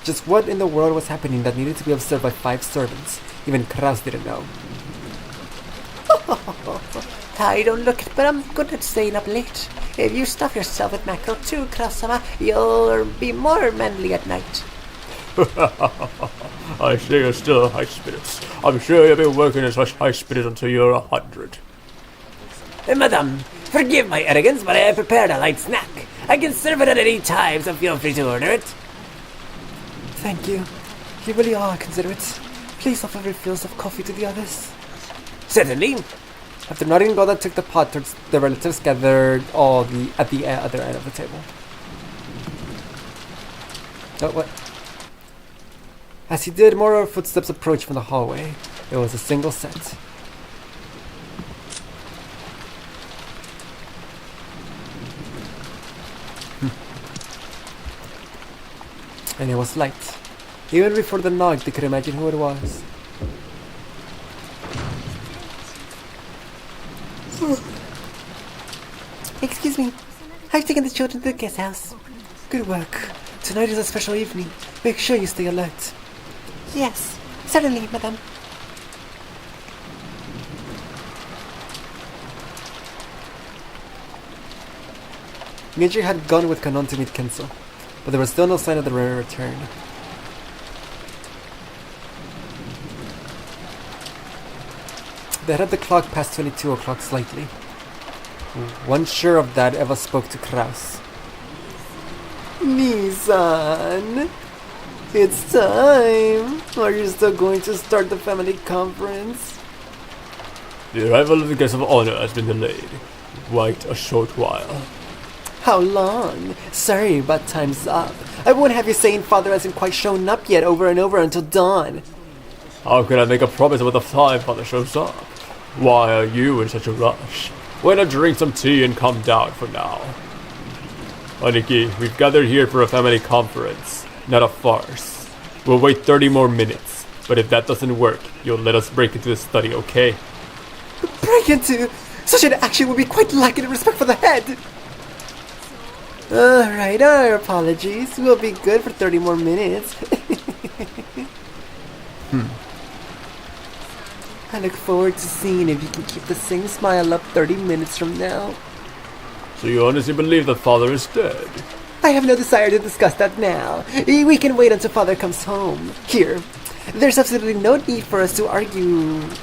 Just what in the world was happening that needed to be observed by 5 servants? Even Kraus didn't know. I don't look it, but I'm good at staying up late. If you stuff yourself with mackerel too, Kraus-sama, you'll be more manly at night. I see you're still high spirits. I'm sure you'll be working in such high spirits until you're 100. Madam, forgive my arrogance, but I have prepared a light snack. I can serve it at any time, so feel free to order it. Thank you. You really are considerate. Please offer refills of coffee to the others. Certainly. After nodding, Goda took the pot towards the relatives gathered at the other end of the table. Oh, what? As he did, more footsteps approached from the hallway. It was a single set. And it was light. Even before the knock, they could imagine who it was. Excuse me. I've taken the children to the guest house. Good work. Tonight is a special evening. Make sure you stay alert. Yes, certainly, madam. Miji had gone with Kanon to meet Kinzo, but there was still no sign of the return. They had the clock past 22 o'clock slightly. Once sure of that, Eva spoke to Kraus. Nissan, it's time. Are you still going to start the family conference? The arrival of the guest of honor has been delayed. Wait a short while. How long? Sorry, but time's up. I won't have you saying father hasn't quite shown up yet over and over until dawn. How can I make a promise about the time father shows up? Why are you in such a rush? Why not drink some tea and calm down for now? Aniki, we've gathered here for a family conference, not a farce. We'll wait 30 more minutes, but if that doesn't work, you'll let us break into the study, okay? Break into? Such an action would be quite lacking in respect for the head. Alright, our apologies. We'll be good for 30 more minutes. I look forward to seeing if you can keep the same smile up 30 minutes from now. So you honestly believe that father is dead? I have no desire to discuss that now. We can wait until father comes home. Here, there's absolutely no need for us to argue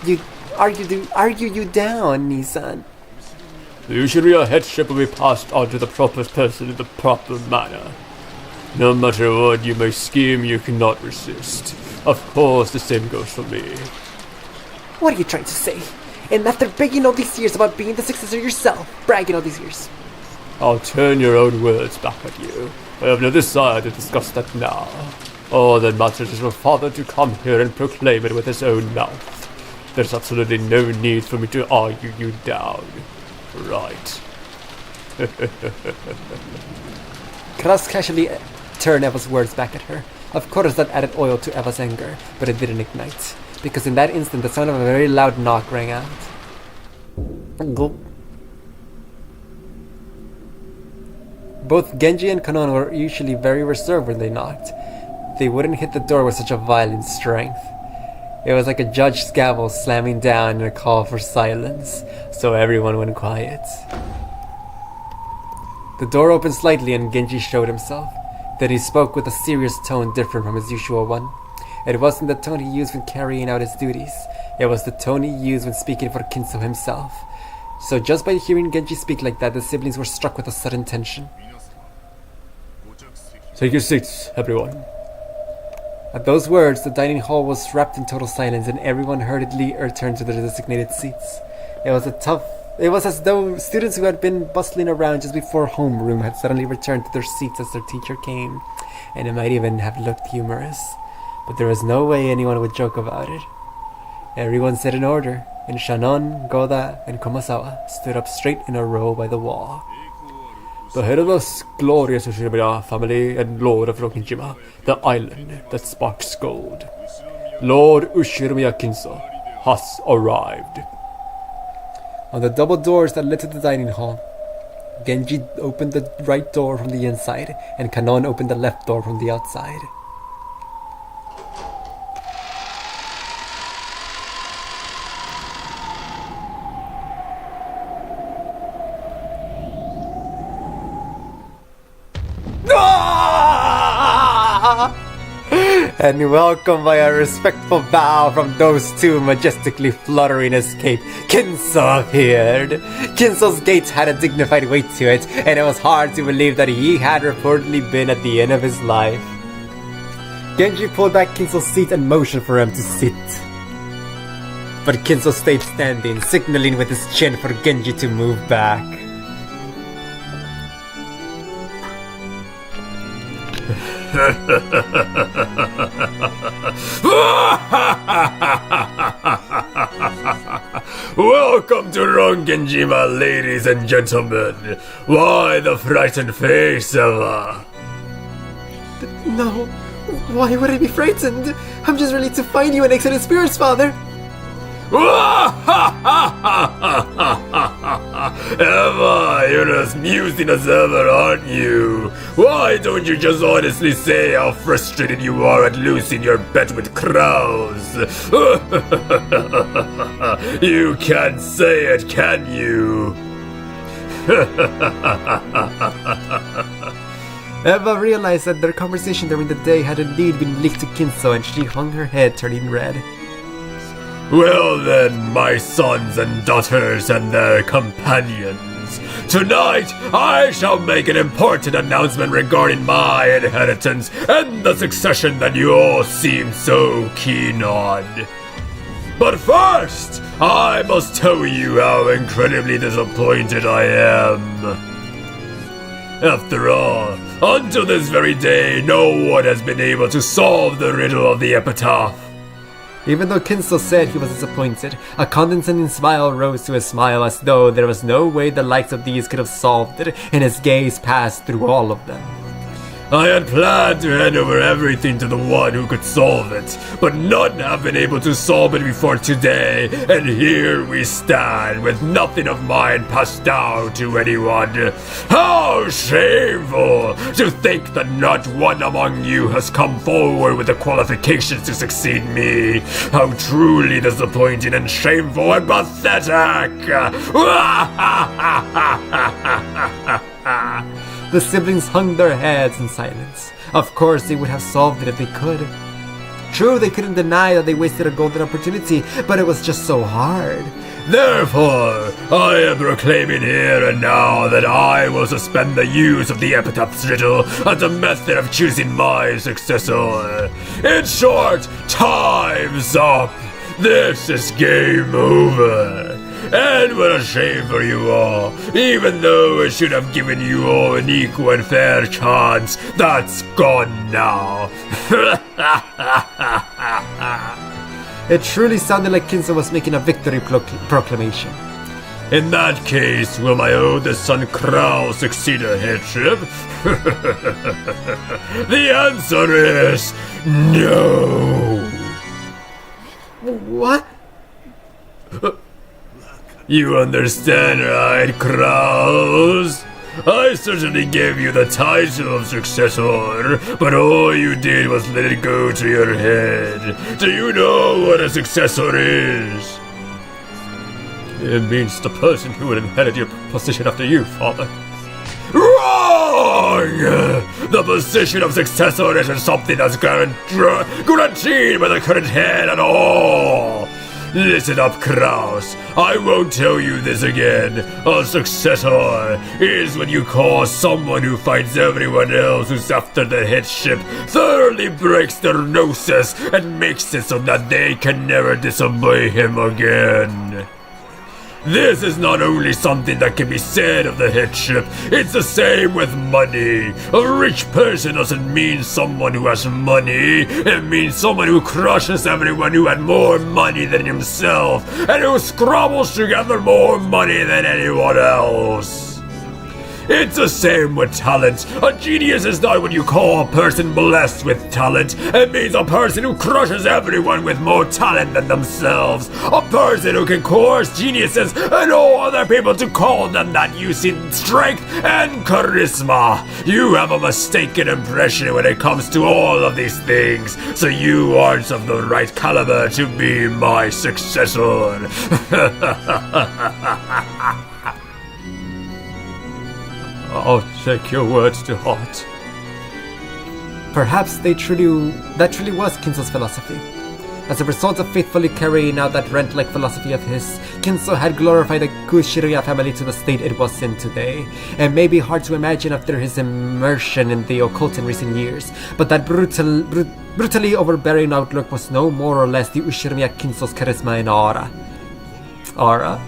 you down, Nissan. The Ushiromiya headship will be passed on to the proper person in the proper manner. No matter what you may scheme, you cannot resist. Of course, the same goes for me. What are you trying to say? And after begging all these years about being the successor yourself, bragging all these years. I'll turn your own words back at you. I have no desire to discuss that now. All that matters is for father to come here and proclaim it with his own mouth. There's absolutely no need for me to argue you down. Right. Kraus casually turned Eva's words back at her. Of course that added oil to Eva's anger, but it didn't ignite. Because in that instant, the sound of a very loud knock rang out. Gulp. Both Genji and Kanon were usually very reserved when they knocked. They wouldn't hit the door with such a violent strength. It was like a judge's gavel slamming down in a call for silence, so everyone went quiet. The door opened slightly and Genji showed himself. Then he spoke with a serious tone different from his usual one. It wasn't the tone he used when carrying out his duties. It was the tone he used when speaking for Kinzo himself. So just by hearing Genji speak like that, the siblings were struck with a sudden tension. Take your seats, everyone. At those words, the dining hall was wrapped in total silence and everyone hurriedly returned to their designated seats. It was as though students who had been bustling around just before homeroom had suddenly returned to their seats as their teacher came, and it might even have looked humorous. But there was no way anyone would joke about it. Everyone sat in order, and Shannon, Goda, and Komasawa stood up straight in a row by the wall. The head of the glorious Ushiromiya family and Lord of Rokinjima, the island that sparks gold, Lord Ushiromiya Kinzo, has arrived. On the double doors that led to the dining hall, Genji opened the right door from the inside, and Kanon opened the left door from the outside. And welcome by a respectful bow from those two majestically fluttering his cape, Kinzo appeared. Kinzo's gait had a dignified weight to it, and it was hard to believe that he had reportedly been at the end of his life. Genji pulled back Kinzo's seat and motioned for him to sit. But Kinzo stayed standing, signaling with his chin for Genji to move back. Welcome to Rongenjima, ladies and gentlemen. Why the frightened face, Ella? No, why would I be frightened? I'm just ready to find you and exit spirits, Father. Emma, you're as amusing as ever, aren't you? Why don't you just honestly say how frustrated you are at losing your bet with crows? You can't say it, can you? Eva realized that their conversation during the day had indeed been leaked to Kinzo, and she hung her head, turning red. Well then, my sons and daughters and their companions, tonight I shall make an important announcement regarding my inheritance and the succession that you all seem so keen on. But first, I must tell you how incredibly disappointed I am. After all, until this very day, no one has been able to solve the riddle of the epitaph. Even though Kinzo said he was disappointed, a condescending smile rose to his smile as though there was no way the likes of these could have solved it, and his gaze passed through all of them. I had planned to hand over everything to the one who could solve it, but none have been able to solve it before today, and here we stand with nothing of mine passed down to anyone. How shameful to think that not one among you has come forward with the qualifications to succeed me. How truly disappointing and shameful and pathetic. The siblings hung their heads in silence. Of course, they would have solved it if they could. True, they couldn't deny that they wasted a golden opportunity, but it was just so hard. Therefore, I am proclaiming here and now that I will suspend the use of the epitaph's riddle as a method of choosing my successor. In short, time's up. This is game over. And what a shame for you all. Even though it should have given you all an equal and fair chance, that's gone now. It truly sounded like Kinzo was making a victory proclamation. In that case, will my oldest son Crow succeed a headship? The answer is no. What? You understand, right, Crows? I certainly gave you the title of successor, but all you did was let it go to your head. Do you know what a successor is? It means the person who would inherit your position after you, father. Wrong! The position of successor isn't something that's guaranteed by the current head at all. Listen up, Kraus. I won't tell you this again. A successor is when you cause someone who finds everyone else who's after the headship thoroughly breaks their gnosis and makes it so that they can never disobey him again. This is not only something that can be said of the headship, it's the same with money. A rich person doesn't mean someone who has money, it means someone who crushes everyone who had more money than himself, and who scrabbles together more money than anyone else. It's the same with talent. A genius is not what you call a person blessed with talent. It means a person who crushes everyone with more talent than themselves. A person who can coerce geniuses and all other people to call them that using strength and charisma. You have a mistaken impression when it comes to all of these things, so you aren't of the right caliber to be my successor. I'll take your words to heart. Perhaps that truly was Kinzo's philosophy. As a result of faithfully carrying out that rent-like philosophy of his, Kinzo had glorified the Ushiromiya family to the state it was in today. It may be hard to imagine after his immersion in the occult in recent years, but that brutally overbearing outlook was no more or less the Ushiromiya Kinzo's charisma and aura. Aura?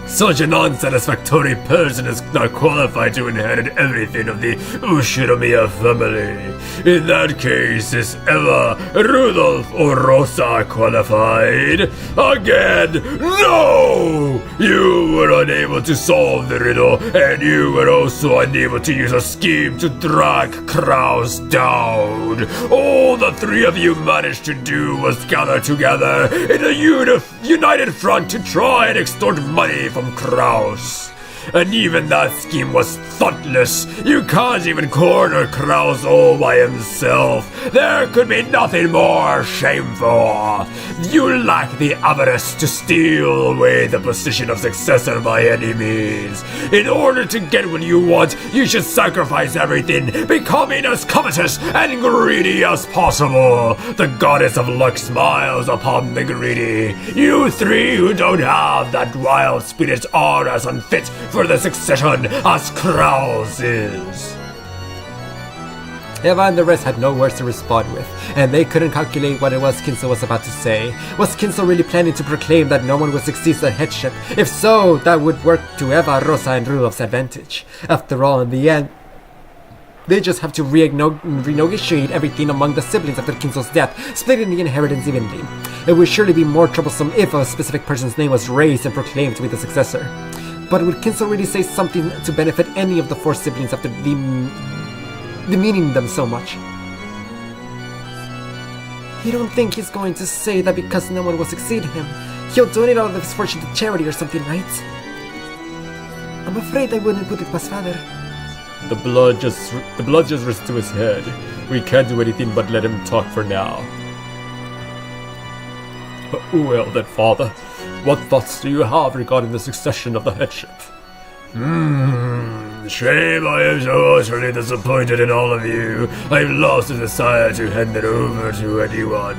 Such an unsatisfactory person is not qualified to inherit everything of the Ushiromiya family. In that case, is Eva, Rudolph, or Rosa qualified? Again, no! You were unable to solve the riddle, and you were also unable to use a scheme to drag Kraus down. All the three of you managed to do was gather together in a united front to try and extort money from Kraus. And even that scheme was thoughtless. You can't even corner Kraus all by himself. There could be nothing more shameful. You lack the avarice to steal away the position of successor by any means. In order to get what you want, you should sacrifice everything, becoming as covetous and greedy as possible. The goddess of luck smiles upon the greedy. You three who don't have that wild spirit are as unfit for the succession as Kraus is. Eva and the rest had no words to respond with, and they couldn't calculate what it was Kinzo was about to say. Was Kinzo really planning to proclaim that no one would succeed the headship? If so, that would work to Eva, Rosa, and Rudolph's advantage. After all, in the end, they just have to renegotiate everything among the siblings after Kinzo's death, splitting the inheritance evenly. It would surely be more troublesome if a specific person's name was raised and proclaimed to be the successor. But would Kinzo really say something to benefit any of the four siblings after demeaning them so much? You don't think he's going to say that because no one will succeed him, he'll donate all of his fortune to charity or something, right? I'm afraid I wouldn't put it past father. The blood just rushes to his head. We can't do anything but let him talk for now. Well then, father, what thoughts do you have regarding the succession of the headship? Shame I am so utterly disappointed in all of you. I've lost the desire to hand it over to anyone.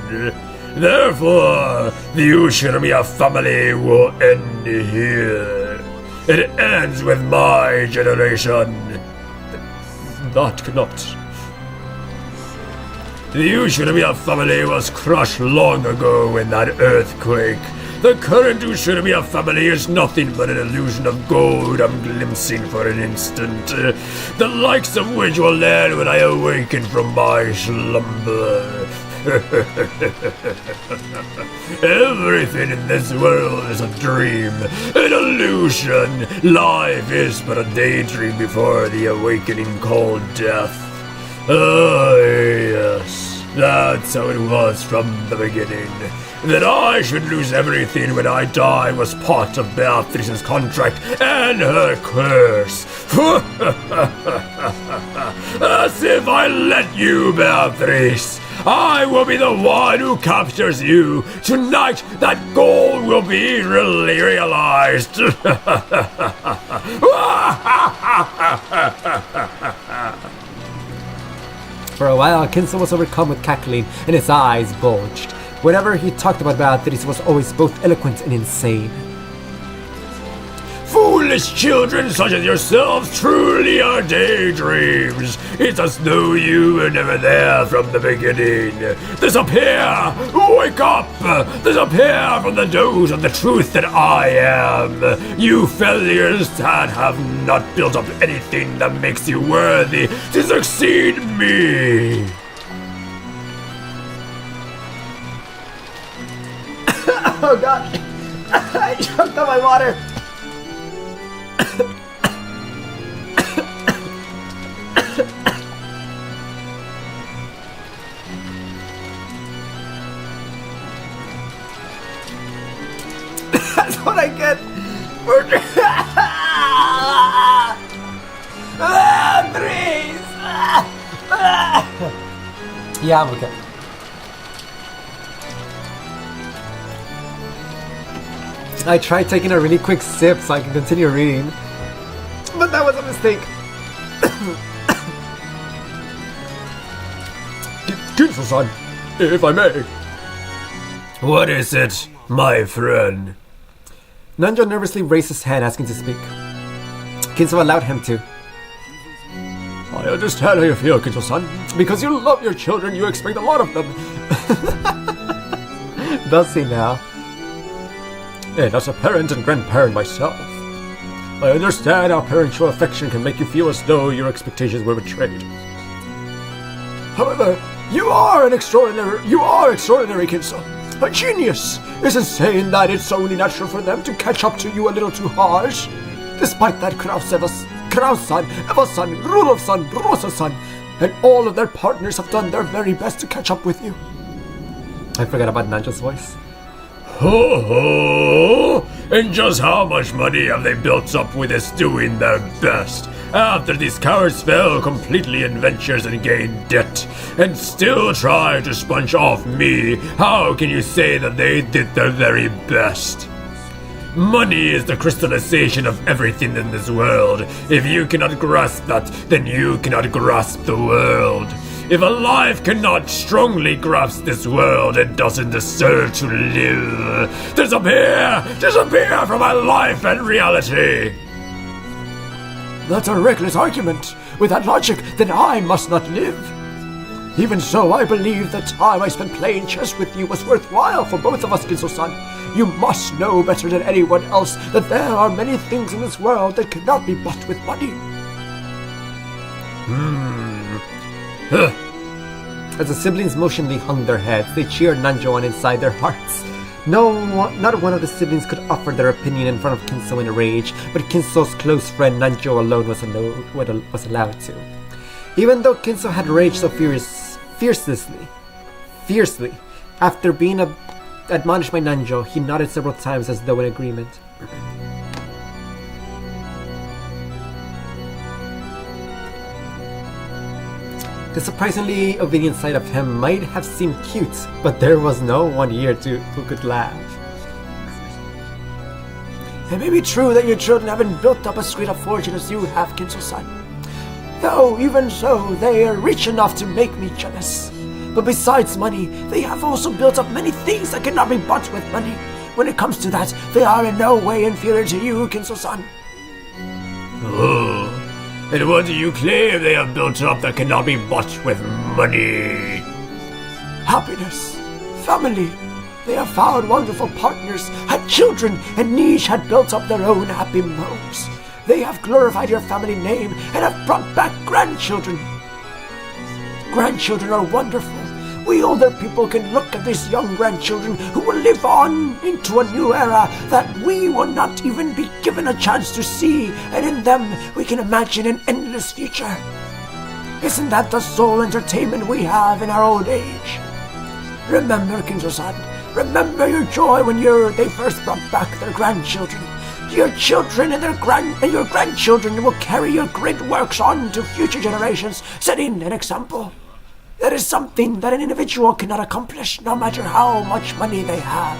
Therefore, the Ushiromiya family will end here. It ends with my generation. That cannot. The Ushiromiya family was crushed long ago in that earthquake. The current Ushiromiya family is nothing but an illusion of gold I'm glimpsing for an instant, the likes of which will end when I awaken from my slumber. Everything in this world is a dream, an illusion. Life is but a daydream before the awakening called death. Ah, yes. That's how it was from the beginning. That I should lose everything when I die was part of Beatrice's contract and her curse. As if I let you, Beatrice. I will be the one who captures you. Tonight, that goal will be really realized. For a while, Kinzo was overcome with cackling, and his eyes bulged. Whenever he talked about Beatrice, was always both eloquent and insane. Foolish children such as yourselves truly are daydreams. It's as though you were never there from the beginning. Disappear! Wake up! Disappear from the doze of the truth that I am. You failures that have not built up anything that makes you worthy to succeed me. Oh god! I choked on my water! That's what I get for trees! Yeah, I'm okay. I tried taking a really quick sip so I can continue reading, but that was a mistake. Kinzo-san, if I may. What is it, my friend? Nanjo nervously raised his hand asking to speak. Kinzo allowed him to. I understand how you feel, Kinzo-san. Because you love your children, you expect a lot of them. Does he now? And as a parent and grandparent myself, I understand how parental affection can make you feel as though your expectations were betrayed. However, you are extraordinary, Kinzo. A genius! Isn't saying that it's only natural for them to catch up to you a little too harsh. Despite that, Kraus-san, Eva-san, Rudolf-san, Rosa-san, and all of their partners have done their very best to catch up with you. I forgot about Nanjo's voice. Ho ho! And just how much money have they built up with this doing their best? After these cowards fell completely in ventures and gained debt, and still try to sponge off me, how can you say that they did their very best? Money is the crystallization of everything in this world. If you cannot grasp that, then you cannot grasp the world. If a life cannot strongly grasp this world, it doesn't deserve to live. Disappear! Disappear from my life and reality! That's a reckless argument. With that logic, then I must not live. Even so, I believe the time I spent playing chess with you was worthwhile for both of us, Kinzo-san. You must know better than anyone else that there are many things in this world that cannot be bought with money. As the siblings motionally hung their heads, they cheered Nanjo on inside their hearts. Not one of the siblings could offer their opinion in front of Kinzo in a rage, but Kinzo's close friend Nanjo alone was allowed to. Even though Kinzo had raged so fiercely, after being admonished by Nanjo, he nodded several times as though in agreement. The surprisingly obedient side of him might have seemed cute, but there was no one here who could laugh. It may be true that your children haven't built up as great a fortune as you have, Kinzo-san. Though, even so, they are rich enough to make me jealous. But besides money, they have also built up many things that cannot be bought with money. When it comes to that, they are in no way inferior to you, Kinzo-san. Oh, and what do you claim they have built up that cannot be bought with money? Happiness, family. They have found wonderful partners, had children, and each had built up their own happy homes. They have glorified your family name and have brought back grandchildren. Grandchildren are wonderful. We older people can look at these young grandchildren who will live on into a new era that we will not even be given a chance to see, and in them we can imagine an endless future. Isn't that the sole entertainment we have in our old age? Remember, Kinzo-san, remember your joy when they first brought back their grandchildren. Your children and your grandchildren will carry your great works on to future generations, setting an example. That is something that an individual cannot accomplish, no matter how much money they have.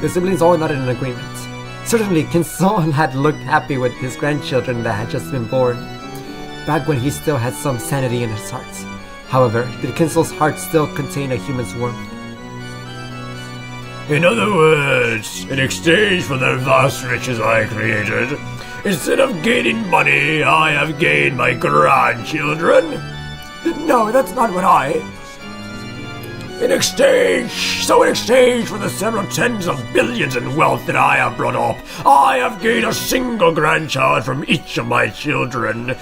The siblings all nodded in agreement. Certainly, Kinzo had looked happy with his grandchildren that had just been born, back when he still had some sanity in his heart. However, did Kinzo's heart still contain a human's warmth? In other words, in exchange for the vast riches I created, instead of gaining money, I have gained my grandchildren? No, that's not what In exchange for the several tens of billions in wealth that I have brought up, I have gained a single grandchild from each of my children.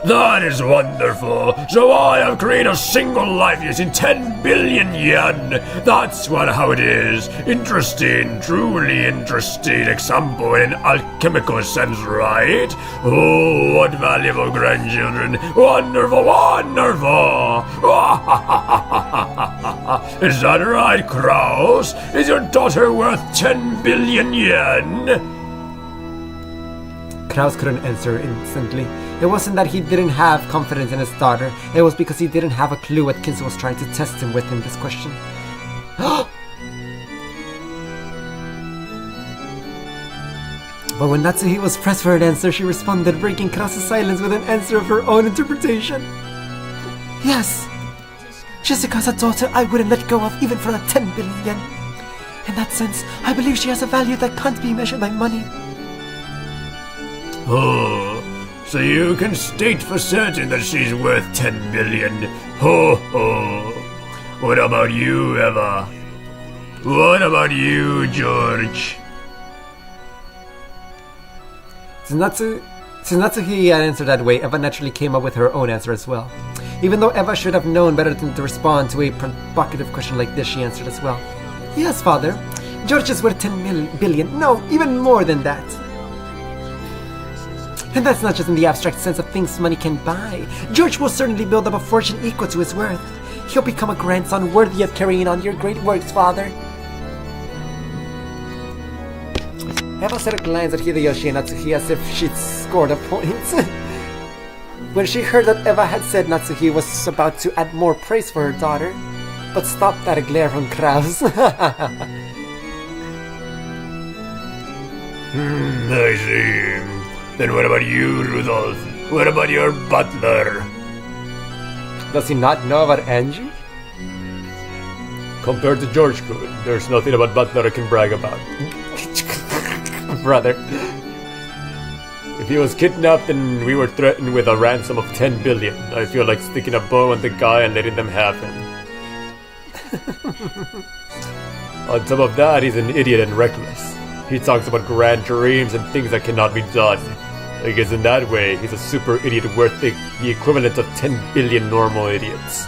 That is wonderful. So I have created a single life using 10 billion yen. That's how it is. Interesting, truly interesting example in an alchemical sense, right? Oh, what valuable grandchildren. Wonderful, wonderful. Is that right, Kraus? Is your daughter worth 10 billion yen? Kraus couldn't answer instantly. It wasn't that he didn't have confidence in his daughter, it was because he didn't have a clue what Kinzo was trying to test him with in this question. But when Natsuhi was pressed for an answer, she responded, breaking Kraus' silence with an answer of her own interpretation. Yes! Jessica's a daughter I wouldn't let go of even for a 10 billion yen. In that sense, I believe she has a value that can't be measured by money. Oh, so you can state for certain that she's worth 10 billion. Ho ho. What about you, Eva? What about you, George? Since Natsuhi had answered that way, Eva naturally came up with her own answer as well. Even though Eva should have known better than to respond to a provocative question like this, she answered as well. Yes, father. George is worth 10 billion. No, even more than that. And that's not just in the abstract sense of things money can buy. George will certainly build up a fortune equal to his worth. He'll become a grandson worthy of carrying on your great works, father. Eva set a glance at Hideyoshi and Natsuhi as if she'd scored a point. When she heard that Eva had said Natsuhi was about to add more praise for her daughter, but stopped at a glare from Kraus. I see. Then what about you, Rudolph? What about your butler? Does he not know about Angie? Compared to George Good, there's nothing about Butler I can brag about. Brother. If he was kidnapped and we were threatened with a ransom of 10 billion, I feel like sticking a bow on the guy and letting them have him. On top of that, he's an idiot and reckless. He talks about grand dreams and things that cannot be done. I guess in that way, he's a super idiot worth the equivalent of 10 billion normal idiots.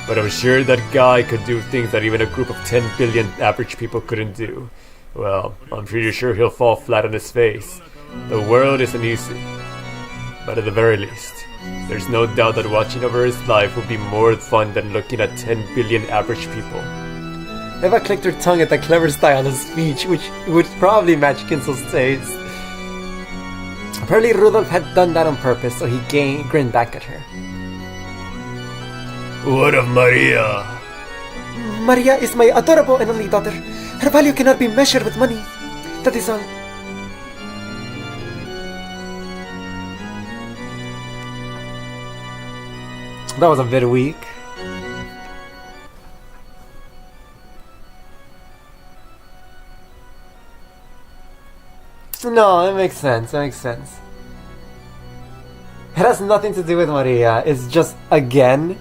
But I'm sure that guy could do things that even a group of 10 billion average people couldn't do. Well, I'm pretty sure he'll fall flat on his face. The world isn't easy. But at the very least, there's no doubt that watching over his life will be more fun than looking at 10 billion average people. Eva clicked her tongue at the clever style of speech, which would probably match Kinzo's taste. Apparently Rudolph had done that on purpose, so he grinned back at her. What of Maria? Maria is my adorable and only daughter. Her value cannot be measured with money. That is all. That was a bit weak. No, it makes sense. It makes sense. It has nothing to do with Maria. It's just, again,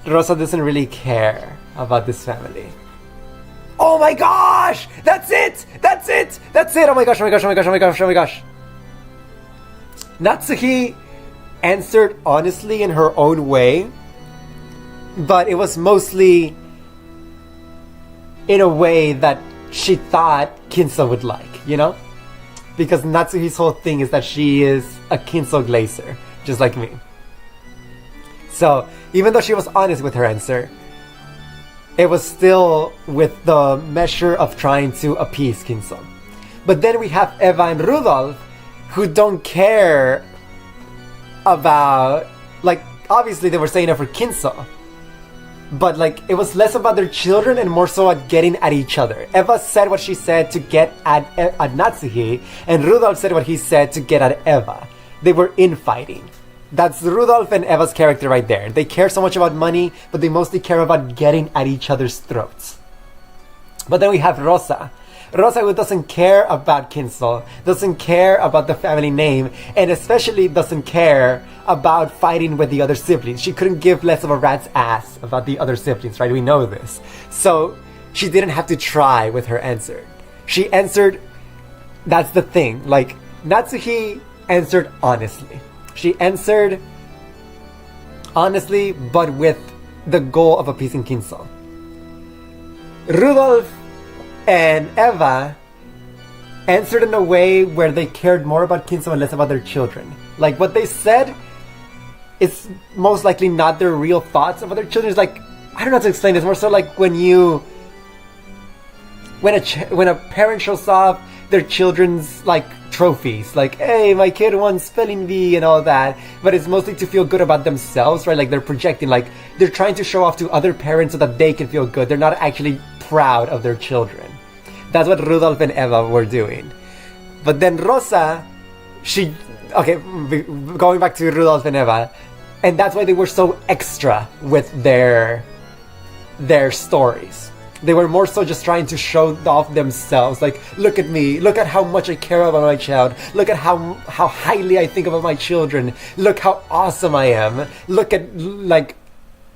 Rosa doesn't really care about this family. Oh my gosh! That's it! That's it! That's it! Oh my gosh, oh my gosh, oh my gosh, oh my gosh, oh my gosh. Natsuhi answered honestly in her own way, but it was mostly in a way that she thought Kinzo would like, you know? because Natsuhi's whole thing is that she is a Kinzo glazer, just like me. So, even though she was honest with her answer, it was still with the measure of trying to appease Kinzo. But then we have Eva and Rudolph, who don't care about, like, obviously they were saying it for Kinzo, but like it was less about their children and more so at getting at each other. Eva said what she said to get at Natsuhi, and Rudolph said what he said to get at Eva. They were infighting. That's Rudolph and Eva's character right there. They care so much about money, but they mostly care about getting at each other's throats. But then we have Rosa. Rosa, who doesn't care about Kinzo, doesn't care about the family name, and especially doesn't care about fighting with the other siblings. She couldn't give less of a rat's ass about the other siblings, right? We know this. So she didn't have to try with her answer. She answered, that's the thing. Like, Natsuhi answered honestly. She answered honestly, but with the goal of appeasing Kinzo. Rudolph and Eva answered in a way where they cared more about Kinzo and less about their children. Like, what they said is most likely not their real thoughts about their children. It's like, I don't know how to explain this. More so like when a parent shows off their children's like trophies, like, hey, my kid won spelling bee and all that, but it's mostly to feel good about themselves, right? Like they're projecting, like they're trying to show off to other parents so that they can feel good. They're not actually proud of their children. That's what Rudolph and Eva were doing. But then Rosa, going back to Rudolph and Eva, and that's why they were so extra with their stories. They were more so just trying to show off themselves. Like, look at me. Look at how much I care about my child. Look at how highly I think about my children. Look how awesome I am. Look at, like,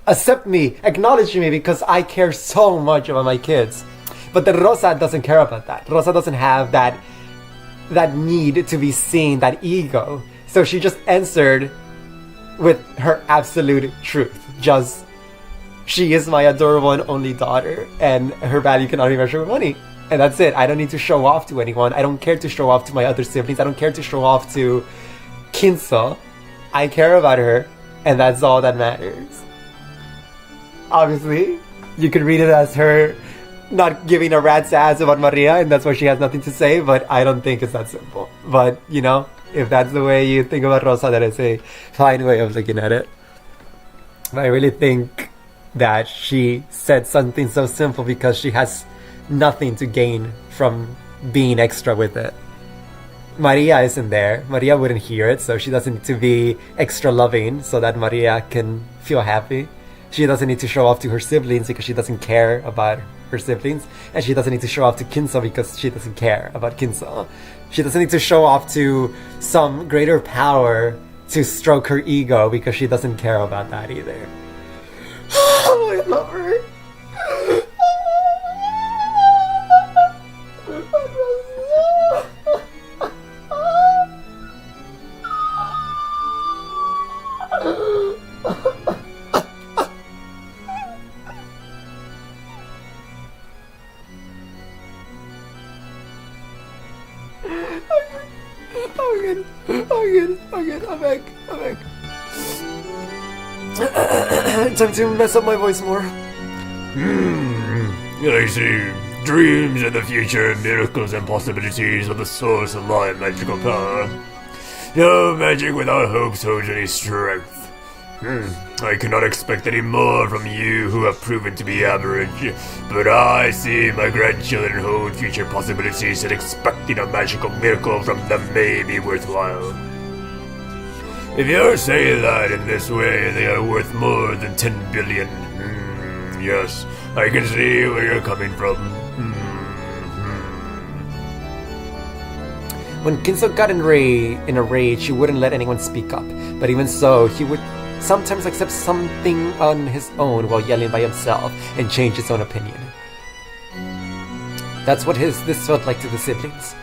accept me. Acknowledge me because I care so much about my kids. But the Rosa doesn't care about that. Rosa doesn't have that need to be seen, that ego. So she just answered with her absolute truth. Just, she is my adorable and only daughter, and her value cannot be measured with money. And that's it. I don't need to show off to anyone. I don't care to show off to my other siblings. I don't care to show off to Kinzo. I care about her, and that's all that matters. Obviously, you could read it as her not giving a rat's ass about Maria, and that's why she has nothing to say, but I don't think it's that simple. But, you know, if that's the way you think about Rosa, that is a fine way of looking at it. But I really think that she said something so simple because she has nothing to gain from being extra with it. Maria isn't there. Maria wouldn't hear it, so she doesn't need to be extra loving so that Maria can feel happy. She doesn't need to show off to her siblings because she doesn't care about her siblings. And she doesn't need to show off to Kinzo because she doesn't care about Kinzo. She doesn't need to show off to some greater power to stroke her ego because she doesn't care about that either. Oh, I love her. I'm back. Time to mess up my voice more. I see. Dreams in the future, miracles and possibilities are the source of my magical power. No magic without hope shows any strength. I cannot expect any more from you who have proven to be average, but I see my grandchildren hold future possibilities, and expecting a magical miracle from them may be worthwhile. If you're saying that in this way, they are worth more than 10 billion. Yes, I can see where you're coming from. When Kinzo got in a rage, he wouldn't let anyone speak up. But even so, he would sometimes accept something on his own while yelling by himself and change his own opinion. That's what this felt like to the siblings.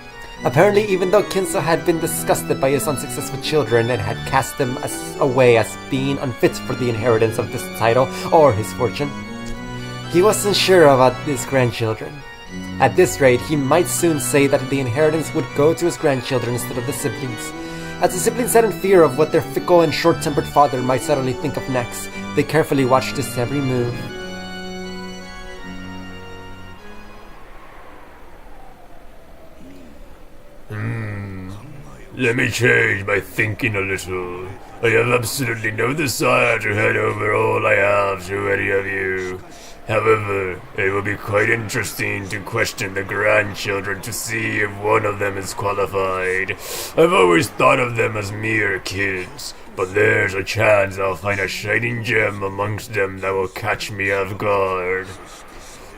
Apparently, even though Kinzo had been disgusted by his unsuccessful children and had cast them away as being unfit for the inheritance of this title or his fortune, he wasn't sure about his grandchildren. At this rate, he might soon say that the inheritance would go to his grandchildren instead of the siblings. As the siblings sat in fear of what their fickle and short-tempered father might suddenly think of next, they carefully watched his every move. Let me change my thinking a little. I have absolutely no desire to hand over all I have to any of you. However, it will be quite interesting to question the grandchildren to see if one of them is qualified. I've always thought of them as mere kids, but there's a chance I'll find a shining gem amongst them that will catch me off guard.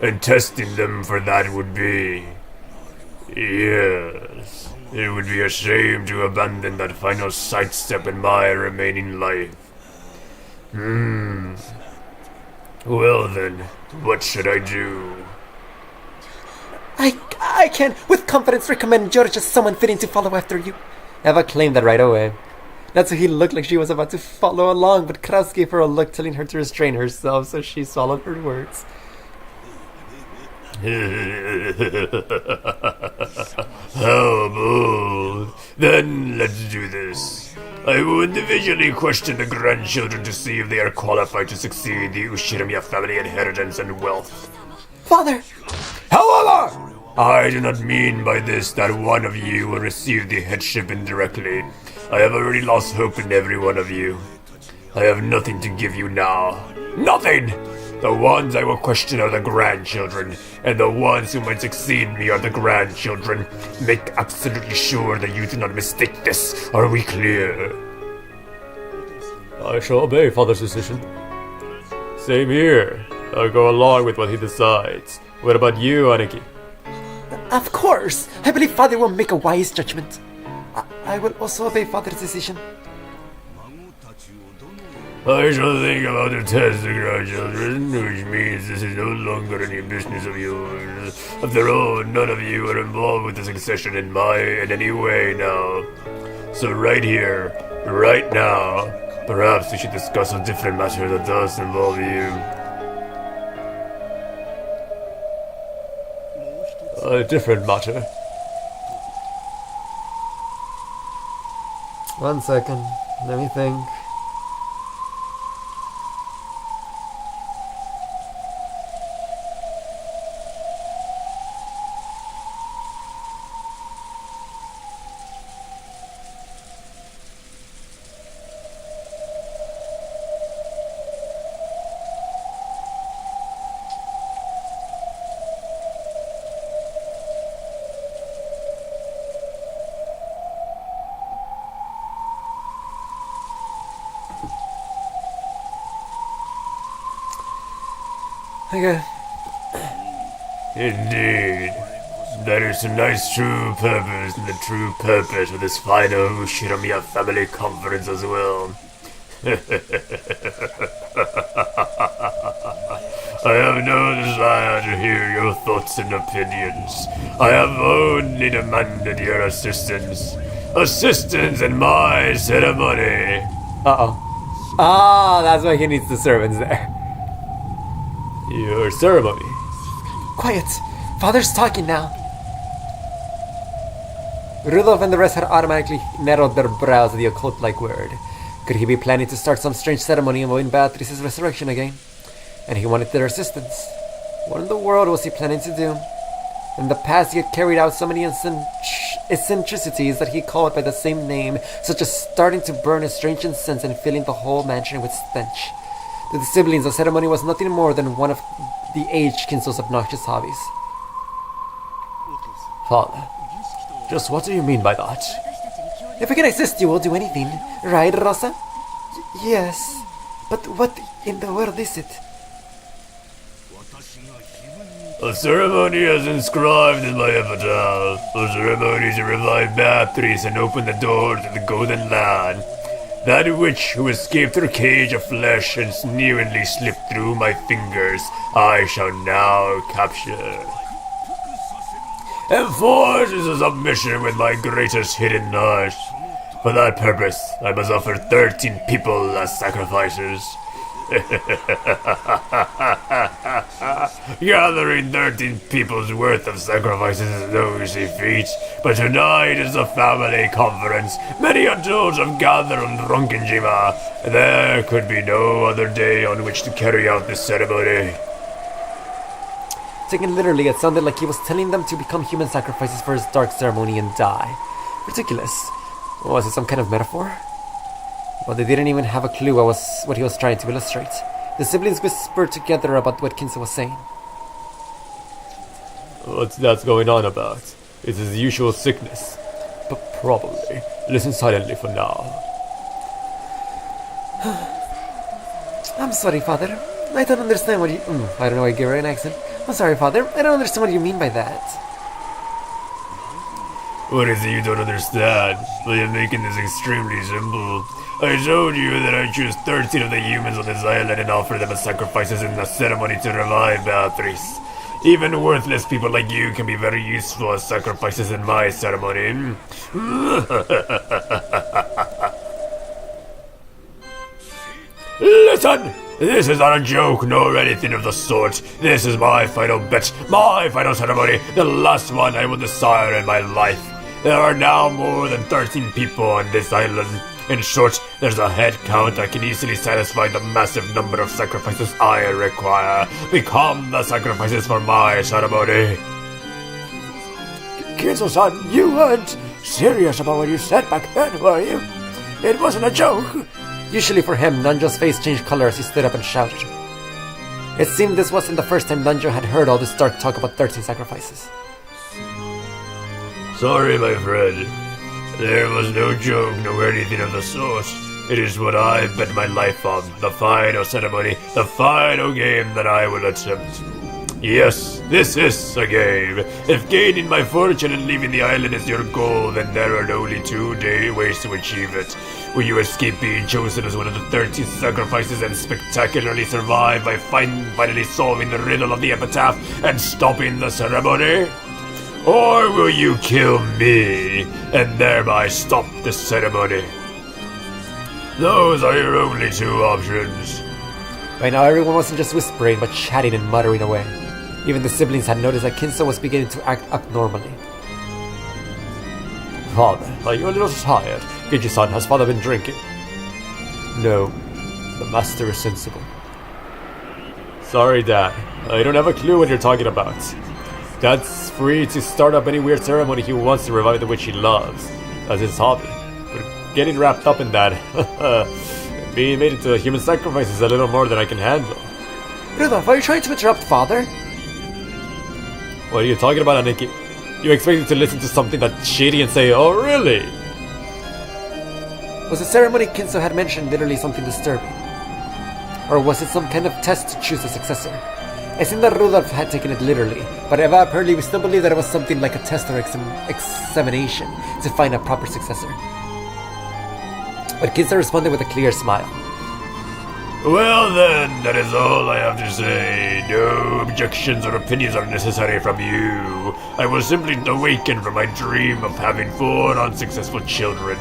And testing them for that would be... yes. It would be a shame to abandon that final sidestep in my remaining life. Well then, what should I do? I can, with confidence, recommend George as someone fitting to follow after you. Eva claimed that right away. That's why he looked like she was about to follow along, but Kraus gave her a look telling her to restrain herself, so she swallowed her words. How bold. Then let's do this. I will individually question the grandchildren to see if they are qualified to succeed the Ushiromiya family inheritance and wealth. Father! However, I do not mean by this that one of you will receive the headship indirectly. I have already lost hope in every one of you. I have nothing to give you now. Nothing! The ones I will question are the grandchildren, and the ones who might succeed me are the grandchildren. Make absolutely sure that you do not mistake this. Are we clear? I shall obey Father's decision. Same here. I'll go along with what he decides. What about you, Aniki? Of course! I believe Father will make a wise judgment. I will also obey Father's decision. I shall think about the test, the grandchildren, which means this is no longer any business of yours. After all, none of you are involved with the succession in any way now. So right here, right now, perhaps we should discuss a different matter that does involve you. A different matter. 1 second. Let me think. Okay. Indeed. That is a nice true purpose, and the true purpose of this final Ushiromiya family conference as well. I have no desire to hear your thoughts and opinions. I have only demanded your assistance. Assistance in my ceremony. Uh-oh. Ah, that's why he needs the servants there. Your ceremony. Quiet! Father's talking now. Rudolph and the rest had automatically narrowed their brows at the occult-like word. Could he be planning to start some strange ceremony involving Beatrice's resurrection again? And he wanted their assistance. What in the world was he planning to do? In the past he had carried out so many eccentricities that he called by the same name, such as starting to burn a strange incense and filling the whole mansion with stench. To the siblings, the ceremony was nothing more than one of the aged Kinzo's obnoxious hobbies. Father, just what do you mean by that? If we can assist you, we'll do anything. Right, Rosa? Yes. But what in the world is it? A ceremony as inscribed in my epitaph. A ceremony to revive Beatrice and open the door to the Golden Land. That witch who escaped her cage of flesh and sneeringly slipped through my fingers, I shall now capture. And forge is a submission with my greatest hidden art. For that purpose, I must offer 13 people as sacrifices. Gathering 13 people's worth of sacrifices is no easy feat, but tonight is a family conference. Many adults have gathered on Ronkinjima. There could be no other day on which to carry out this ceremony. Taken literally, it sounded like he was telling them to become human sacrifices for his dark ceremony and die. Ridiculous. Was it some kind of metaphor? Well, they didn't even have a clue what he was trying to illustrate. The siblings whispered together about what Kinzo was saying. What's that going on about? It's his usual sickness. But probably. Listen silently for now. I'm sorry, Father. I don't understand what you... I don't know why I gave her an accent. I'm sorry, Father. I don't understand what you mean by that. What is it you don't understand? Well, you're making this extremely simple. I told you that I choose 13 of the humans on this island and offer them as sacrifices in the ceremony to revive Beatrice. Even worthless people like you can be very useful as sacrifices in my ceremony. Listen! This is not a joke nor anything of the sort. This is my final bet, my final ceremony, the last one I will desire in my life. There are now more than 13 people on this island. In short, there's a head count that can easily satisfy the massive number of sacrifices I require. Become the sacrifices for my ceremony. Kinzo-san, you weren't serious about what you said back then, were you? It wasn't a joke. Usually for him, Nanjo's face changed color as he stood up and shouted. It seemed this wasn't the first time Nanjo had heard all this dark talk about 13 sacrifices. Sorry, my friend. There was no joke nor anything of the sort. It is what I bet my life on, the final ceremony, the final game that I will attempt. Yes, this is a game. If gaining my fortune and leaving the island is your goal, then there are only 2 ways to achieve it. Will you escape being chosen as one of the 13 sacrifices and spectacularly survive by finally solving the riddle of the epitaph and stopping the ceremony? Or will you kill me and thereby stop the ceremony? Those are your only 2 options. By now, everyone wasn't just whispering, but chatting and muttering away. Even the siblings had noticed that Kinzo was beginning to act abnormally. Father, are you a little tired? Genji-san, has father been drinking? No, the master is sensible. Sorry, Dad. I don't have a clue what you're talking about. Dad's free to start up any weird ceremony he wants to revive the witch he loves. That's his hobby. But getting wrapped up in that, being made into a human sacrifice is a little more than I can handle. Rudolph, are you trying to interrupt Father? What are you talking about, Aniki? You expect me to listen to something that's shady and say, oh really? Was the ceremony Kinzo had mentioned literally something disturbing? Or was it some kind of test to choose a successor? It seemed that Rudolph had taken it literally, but Eva apparently we still believe that it was something like a test or examination to find a proper successor. But Kinzo responded with a clear smile. Well then, that is all I have to say. No objections or opinions are necessary from you. I will simply awaken from my dream of having 4 unsuccessful children.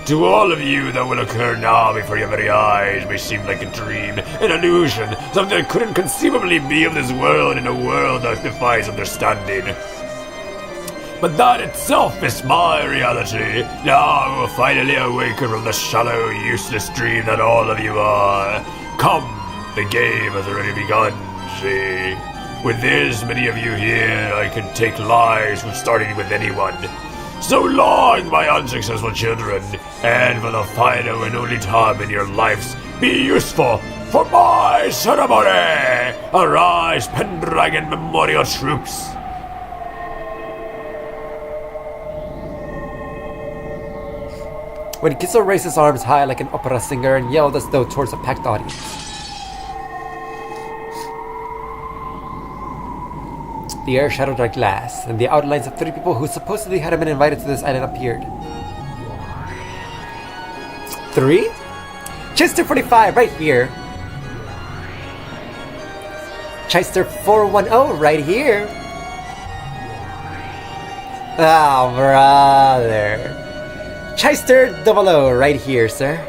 To all of you, that will occur now before your very eyes may seem like a dream, an illusion, something that couldn't conceivably be of this world in a world that defies understanding. But that itself is my reality. Now I will finally awaken from the shallow, useless dream that all of you are. Come, the game has already begun, see. With this many of you here, I can take lives from starting with anyone. So long, my unsuccessful children, and for the final and only time in your lives, be useful for my ceremony! Arise, Pendragon Memorial Troops! When Kinzo raised his arms high like an opera singer and yelled as though towards a packed audience. The air shattered like glass, and the outlines of 3 people who supposedly had been invited to this island appeared. 3? Chester 45, right here. Chester 410, right here. Oh, brother. Chester 00, right here, sir.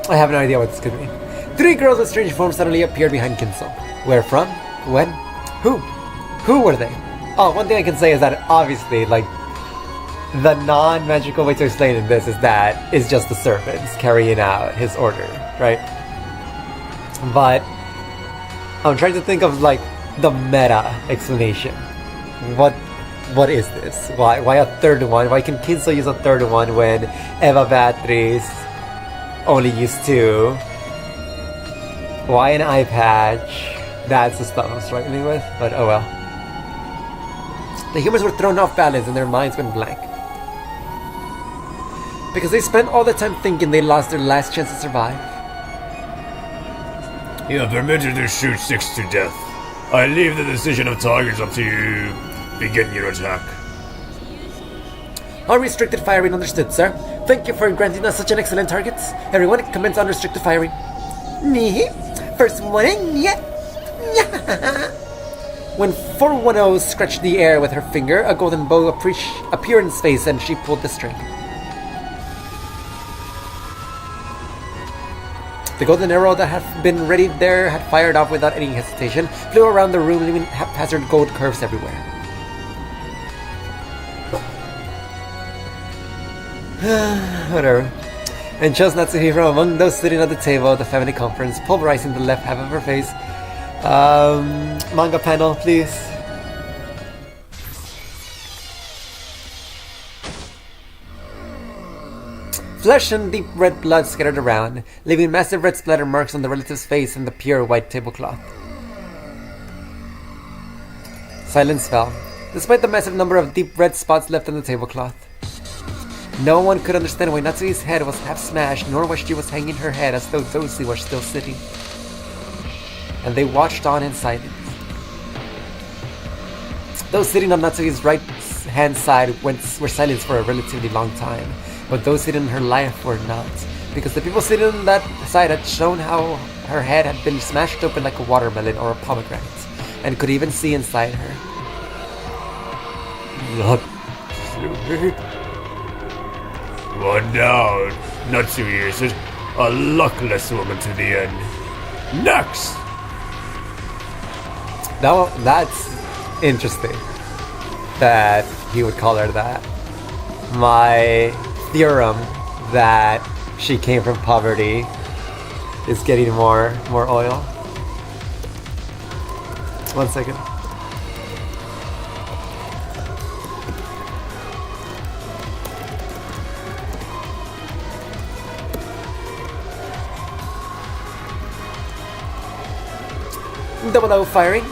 I have no idea what this could be. 3 girls with strange forms suddenly appeared behind Kinzo. Where from? When? Who? Who were they? Oh, one thing I can say is that obviously, like, the non-magical way to explain this is that it's just the servants carrying out his order, right? But I'm trying to think of like the meta explanation. What is this? Why a third one? Why can Kinzo use a third one when Eva Beatriz only used 2? Why an eye patch? That's the stuff I'm struggling with, but oh well. The humans were thrown off balance and their minds went blank. Because they spent all the time thinking they lost their last chance to survive. You are permitted to shoot 6 to death. I leave the decision of targets up to you. Begin your attack. Unrestricted firing understood, sir. Thank you for granting us such an excellent target. Everyone, commence unrestricted firing. Me? First one in, yeah. When 410 scratched the air with her finger, a golden bow appeared in space and she pulled the string. The golden arrow that had been ready there had fired off without any hesitation, flew around the room leaving haphazard gold curves everywhere. Whatever. And chose Natsuhi from among those sitting at the table at the family conference, pulverizing the left half of her face. Manga panel, please. Flesh and deep red blood scattered around, leaving massive red splatter marks on the relative's face and the pure white tablecloth. Silence fell, despite the massive number of deep red spots left on the tablecloth. No one could understand why Natsuhi's head was half smashed, nor why she was hanging her head as though Dosi was still sitting. And they watched on in silence. Those sitting on Natsuhi's right-hand side were silent for a relatively long time, but those sitting on her left were not, because the people sitting on that side had shown how her head had been smashed open like a watermelon or a pomegranate, and could even see inside her. Natsuhi. One down. Natsuhi is it? A luckless woman to the end. Next! That's interesting that he would call her that. My theorem that she came from poverty is getting more oil. 1 second. Double firing.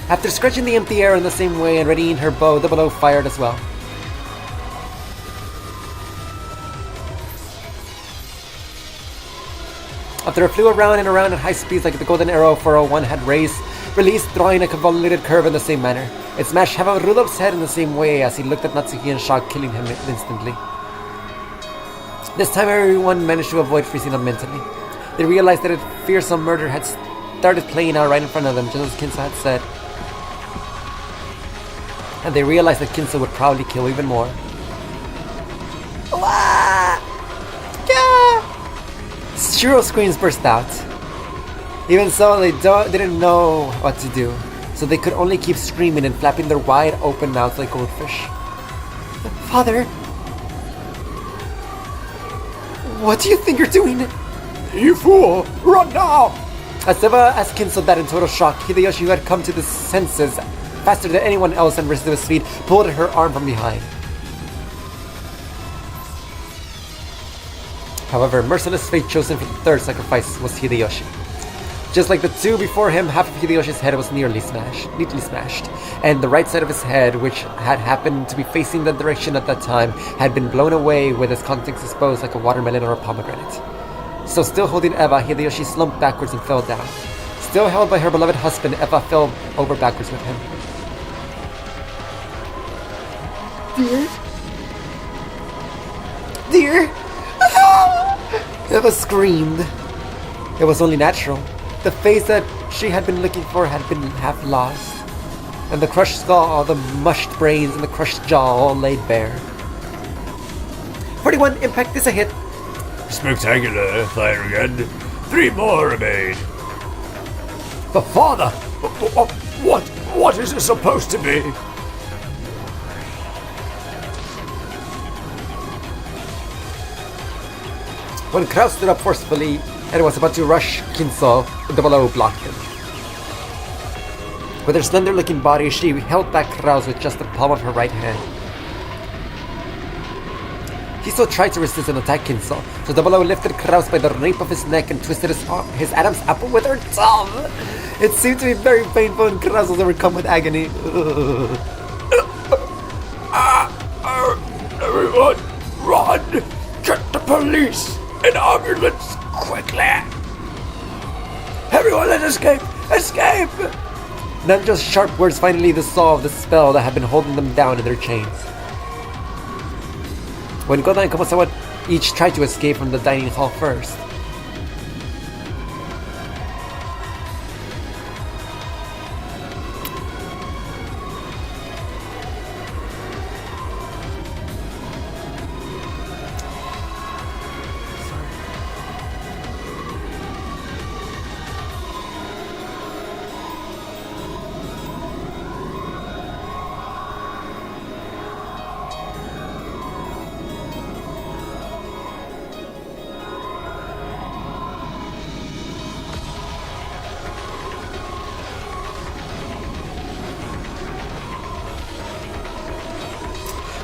After scratching the empty air in the same way and readying her bow, Double O fired as well. After it flew around and around at high speeds like the golden arrow 401 had released, drawing a convoluted curve in the same manner. It smashed half of Rudolph's head in the same way as he looked at Natsuhi in shock, killing him instantly. This time everyone managed to avoid freezing up mentally. They realized that a fearsome murder had started playing out right in front of them, just as Kinzo had said. And they realized that Kinzo would probably kill even more. Shiro screams burst out. Even so, they didn't know what to do, so they could only keep screaming and flapping their wide open mouths like goldfish. Father! What do you think you're doing? You fool! Run now! As Eva asked Kinzo that in total shock, Hideyoshi, who had come to his senses faster than anyone else and risen to his feet, pulled at her arm from behind. However, merciless fate chosen for the third sacrifice was Hideyoshi. Just like the two before him, half of Hideyoshi's head was neatly smashed, and the right side of his head, which had happened to be facing that direction at that time, had been blown away with its contents exposed like a watermelon or a pomegranate. So still holding Eva, Hideyoshi slumped backwards and fell down. Still held by her beloved husband, Eva fell over backwards with him. Dear? Eva screamed. It was only natural. The face that she had been looking for had been half lost, and the crushed skull, all the mushed brains, and the crushed jaw all laid bare. 41 impact is a hit. Spectacular. Fire again. 3 more remain. But father, what is it supposed to be? When Kraus stood up forcefully and was about to rush Kinzo, the below blocked him. With her slender-looking body, she held back Kraus with just the palm of her right hand. He still tried to resist and attack Kinzo, so the below lifted Kraus by the nape of his neck and twisted his Adam's apple with her thumb. It seemed to be very painful and Kraus was overcome with agony. Everyone, run! Get the police! An ambulance! Quickly! Everyone, let's escape! Escape! Namjo's sharp words finally dissolved the spell that had been holding them down in their chains. When Goda and Komasawa each tried to escape from the dining hall first.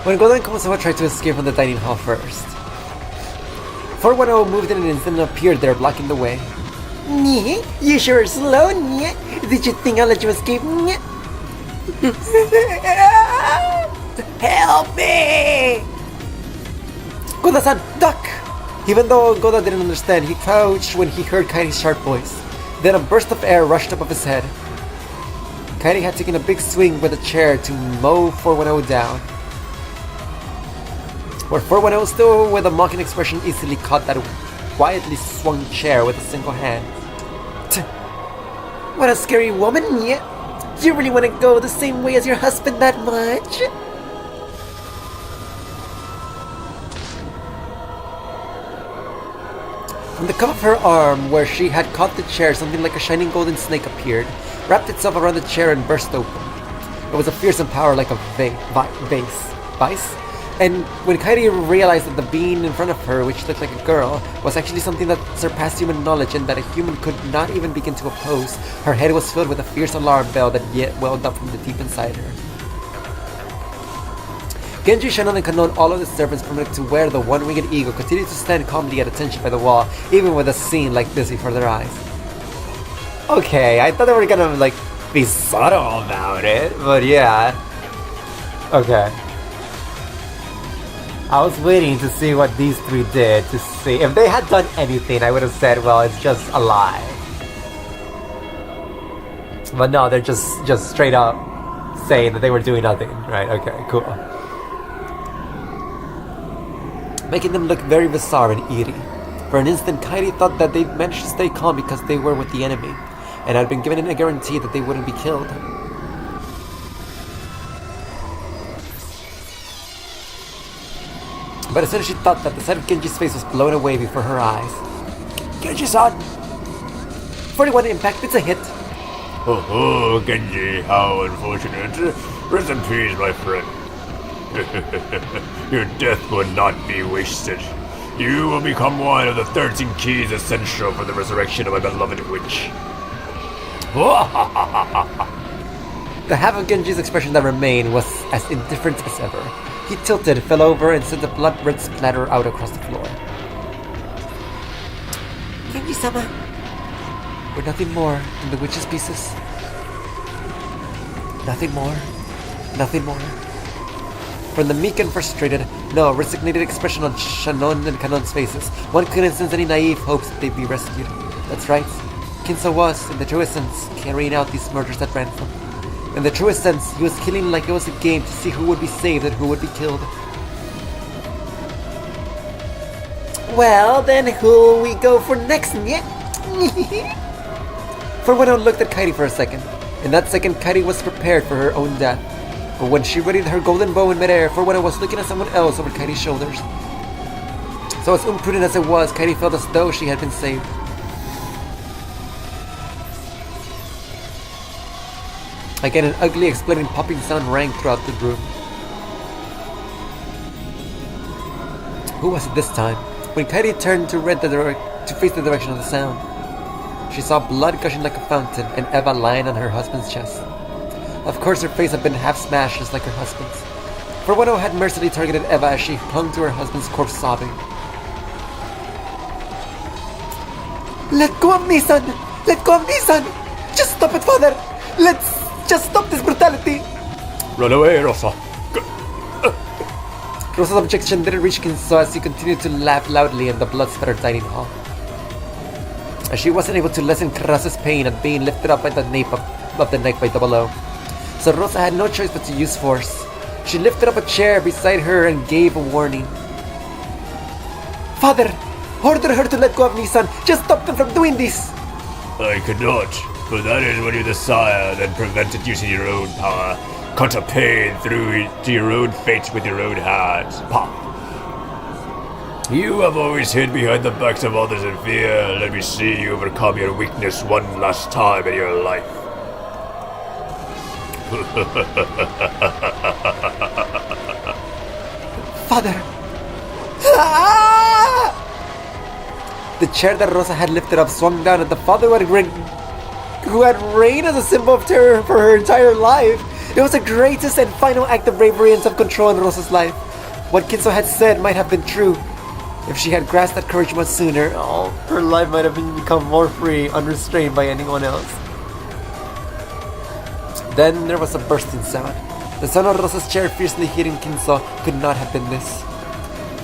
When Goda and Komasawa tried to escape from the dining hall first. 410 moved in an instant and appeared there, blocking the way. Nye, you sure are slow, Nye. Did you think I'll let you escape, Nye? Help me! Goda-san, duck! Even though Goda didn't understand, he crouched when he heard Kairi's sharp voice. Then a burst of air rushed above his head. Kairi had taken a big swing with a chair to mow 410 down. Where 410 still with a mocking expression easily caught that quietly swung chair with a single hand. What a scary woman, Nye. You really want to go the same way as your husband that much? From the cup of her arm, where she had caught the chair, something like a shining golden snake appeared, wrapped itself around the chair and burst open. It was a fearsome power like a vice. And when Kairi realized that the being in front of her, which looked like a girl, was actually something that surpassed human knowledge and that a human could not even begin to oppose, her head was filled with a fierce alarm bell that yet welled up from the deep inside her. Genji, Shannon, and Kanon, all of the servants permitted to wear the one-winged eagle, continued to stand calmly at attention by the wall, even with a scene like this before their eyes. Okay, I thought they were gonna, be subtle about it, but yeah. Okay. I was waiting to see what these three did, to see. If they had done anything, I would have said, well, it's just a lie. But no, they're just straight up saying that they were doing nothing. Right, okay, cool. Making them look very bizarre and eerie. For an instant, Kairi thought that they'd managed to stay calm because they were with the enemy, and had been given a guarantee that they wouldn't be killed. But as soon as she thought that, the sight of Genji's face was blown away before her eyes. Genji-san! 41 impact, it's a hit. Oh, Genji, how unfortunate. Rest in peace, my friend. Your death will not be wasted. You will become one of the 13 keys essential for the resurrection of my beloved witch. The half of Genji's expression that remained was as indifferent as ever. He tilted, fell over, and sent a blood-red splatter out across the floor. Genji-sama. We're nothing more than the witch's pieces. Nothing more. Nothing more. From the meek and frustrated, no, resignated expression on Shannon and Kanon's faces, one couldn't sense any naive hopes that they'd be rescued. That's right. Kinzo was, in the truest sense, carrying out these murders at ransom. In the truest sense, he was killing like it was a game to see who would be saved and who would be killed. Well, then who'll we go for next, Nye? 410 looked at Kairi for a second. In that second, Kairi was prepared for her own death. But when she readied her golden bow in midair, 410 was looking at someone else over Kairi's shoulders. So as imprudent as it was, Kairi felt as though she had been saved. Again, an ugly, exploding, popping sound rang throughout the room. Who was it this time? When Kairi turned to face the direction of the sound, she saw blood gushing like a fountain and Eva lying on her husband's chest. Of course, her face had been half smashed just like her husband's. For Wano had mercilessly targeted Eva as she clung to her husband's corpse, sobbing. Let go of me, son! Let go of me, son! Just stop it, father! Let's just stop this brutality! Run away, Rosa. Rosa's objection didn't reach Kinzo as he continued to laugh loudly in the blood-spattered dining hall. As she wasn't able to lessen Krause's pain at being lifted up by the nape of the neck by Double O. So Rosa had no choice but to use force. She lifted up a chair beside her and gave a warning. Father! Order her to let go of me, son! Just stop them from doing this! I could not, but that is when you're the sire that prevented using your own power. Cut a pain through to your own fate with your own hands. Pop. You have always hid behind the backs of others in fear. Let me see you overcome your weakness one last time in your life. Father! The chair that Rosa had lifted up swung down and the father who had reigned as a symbol of terror for her entire life. It was the greatest and final act of bravery and self-control in Rosa's life. What Kinzo had said might have been true. If she had grasped that courage much sooner, her life might have become more free, unrestrained by anyone else. Then there was a bursting sound. The sound of Rosa's chair fiercely hitting Kinzo could not have been this.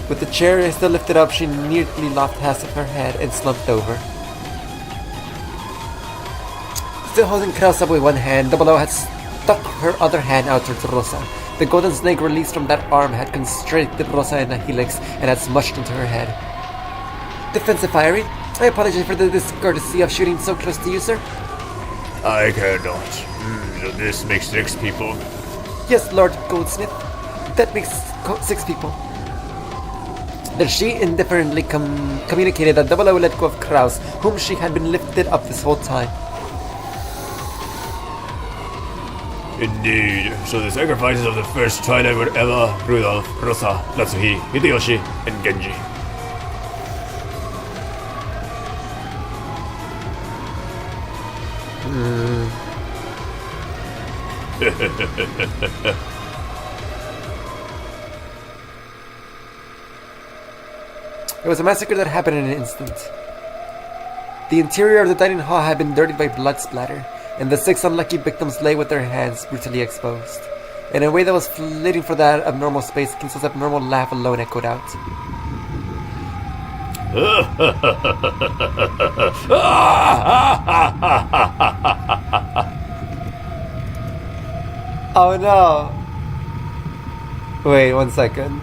With the chair still lifted up, she nearly lost half of her head and slumped over. Still holding Krause up with one hand, Double O had stuck her other hand out towards Rosa. The golden snake released from that arm had constricted Rosa in a helix and had smushed into her head. Defensive firing? I apologize for the discourtesy of shooting so close to you, sir. I cannot. So this makes 6 people. Yes, Lord Goldsmith. That makes 6 people. Then she indifferently communicated that Double O let go of Kraus, whom she had been lifted up this whole time. Indeed. So the sacrifices of the first Twilight were Eva, Rudolph, Rosa, Natsuhi, Hideyoshi, and Genji. It was a massacre that happened in an instant. The interior of the dining hall had been dirtied by blood splatter, and the 6 unlucky victims lay with their hands brutally exposed. In a way that was fleeting for that abnormal space, Kinzo's abnormal laugh alone echoed out. Oh no! Wait, 1 second.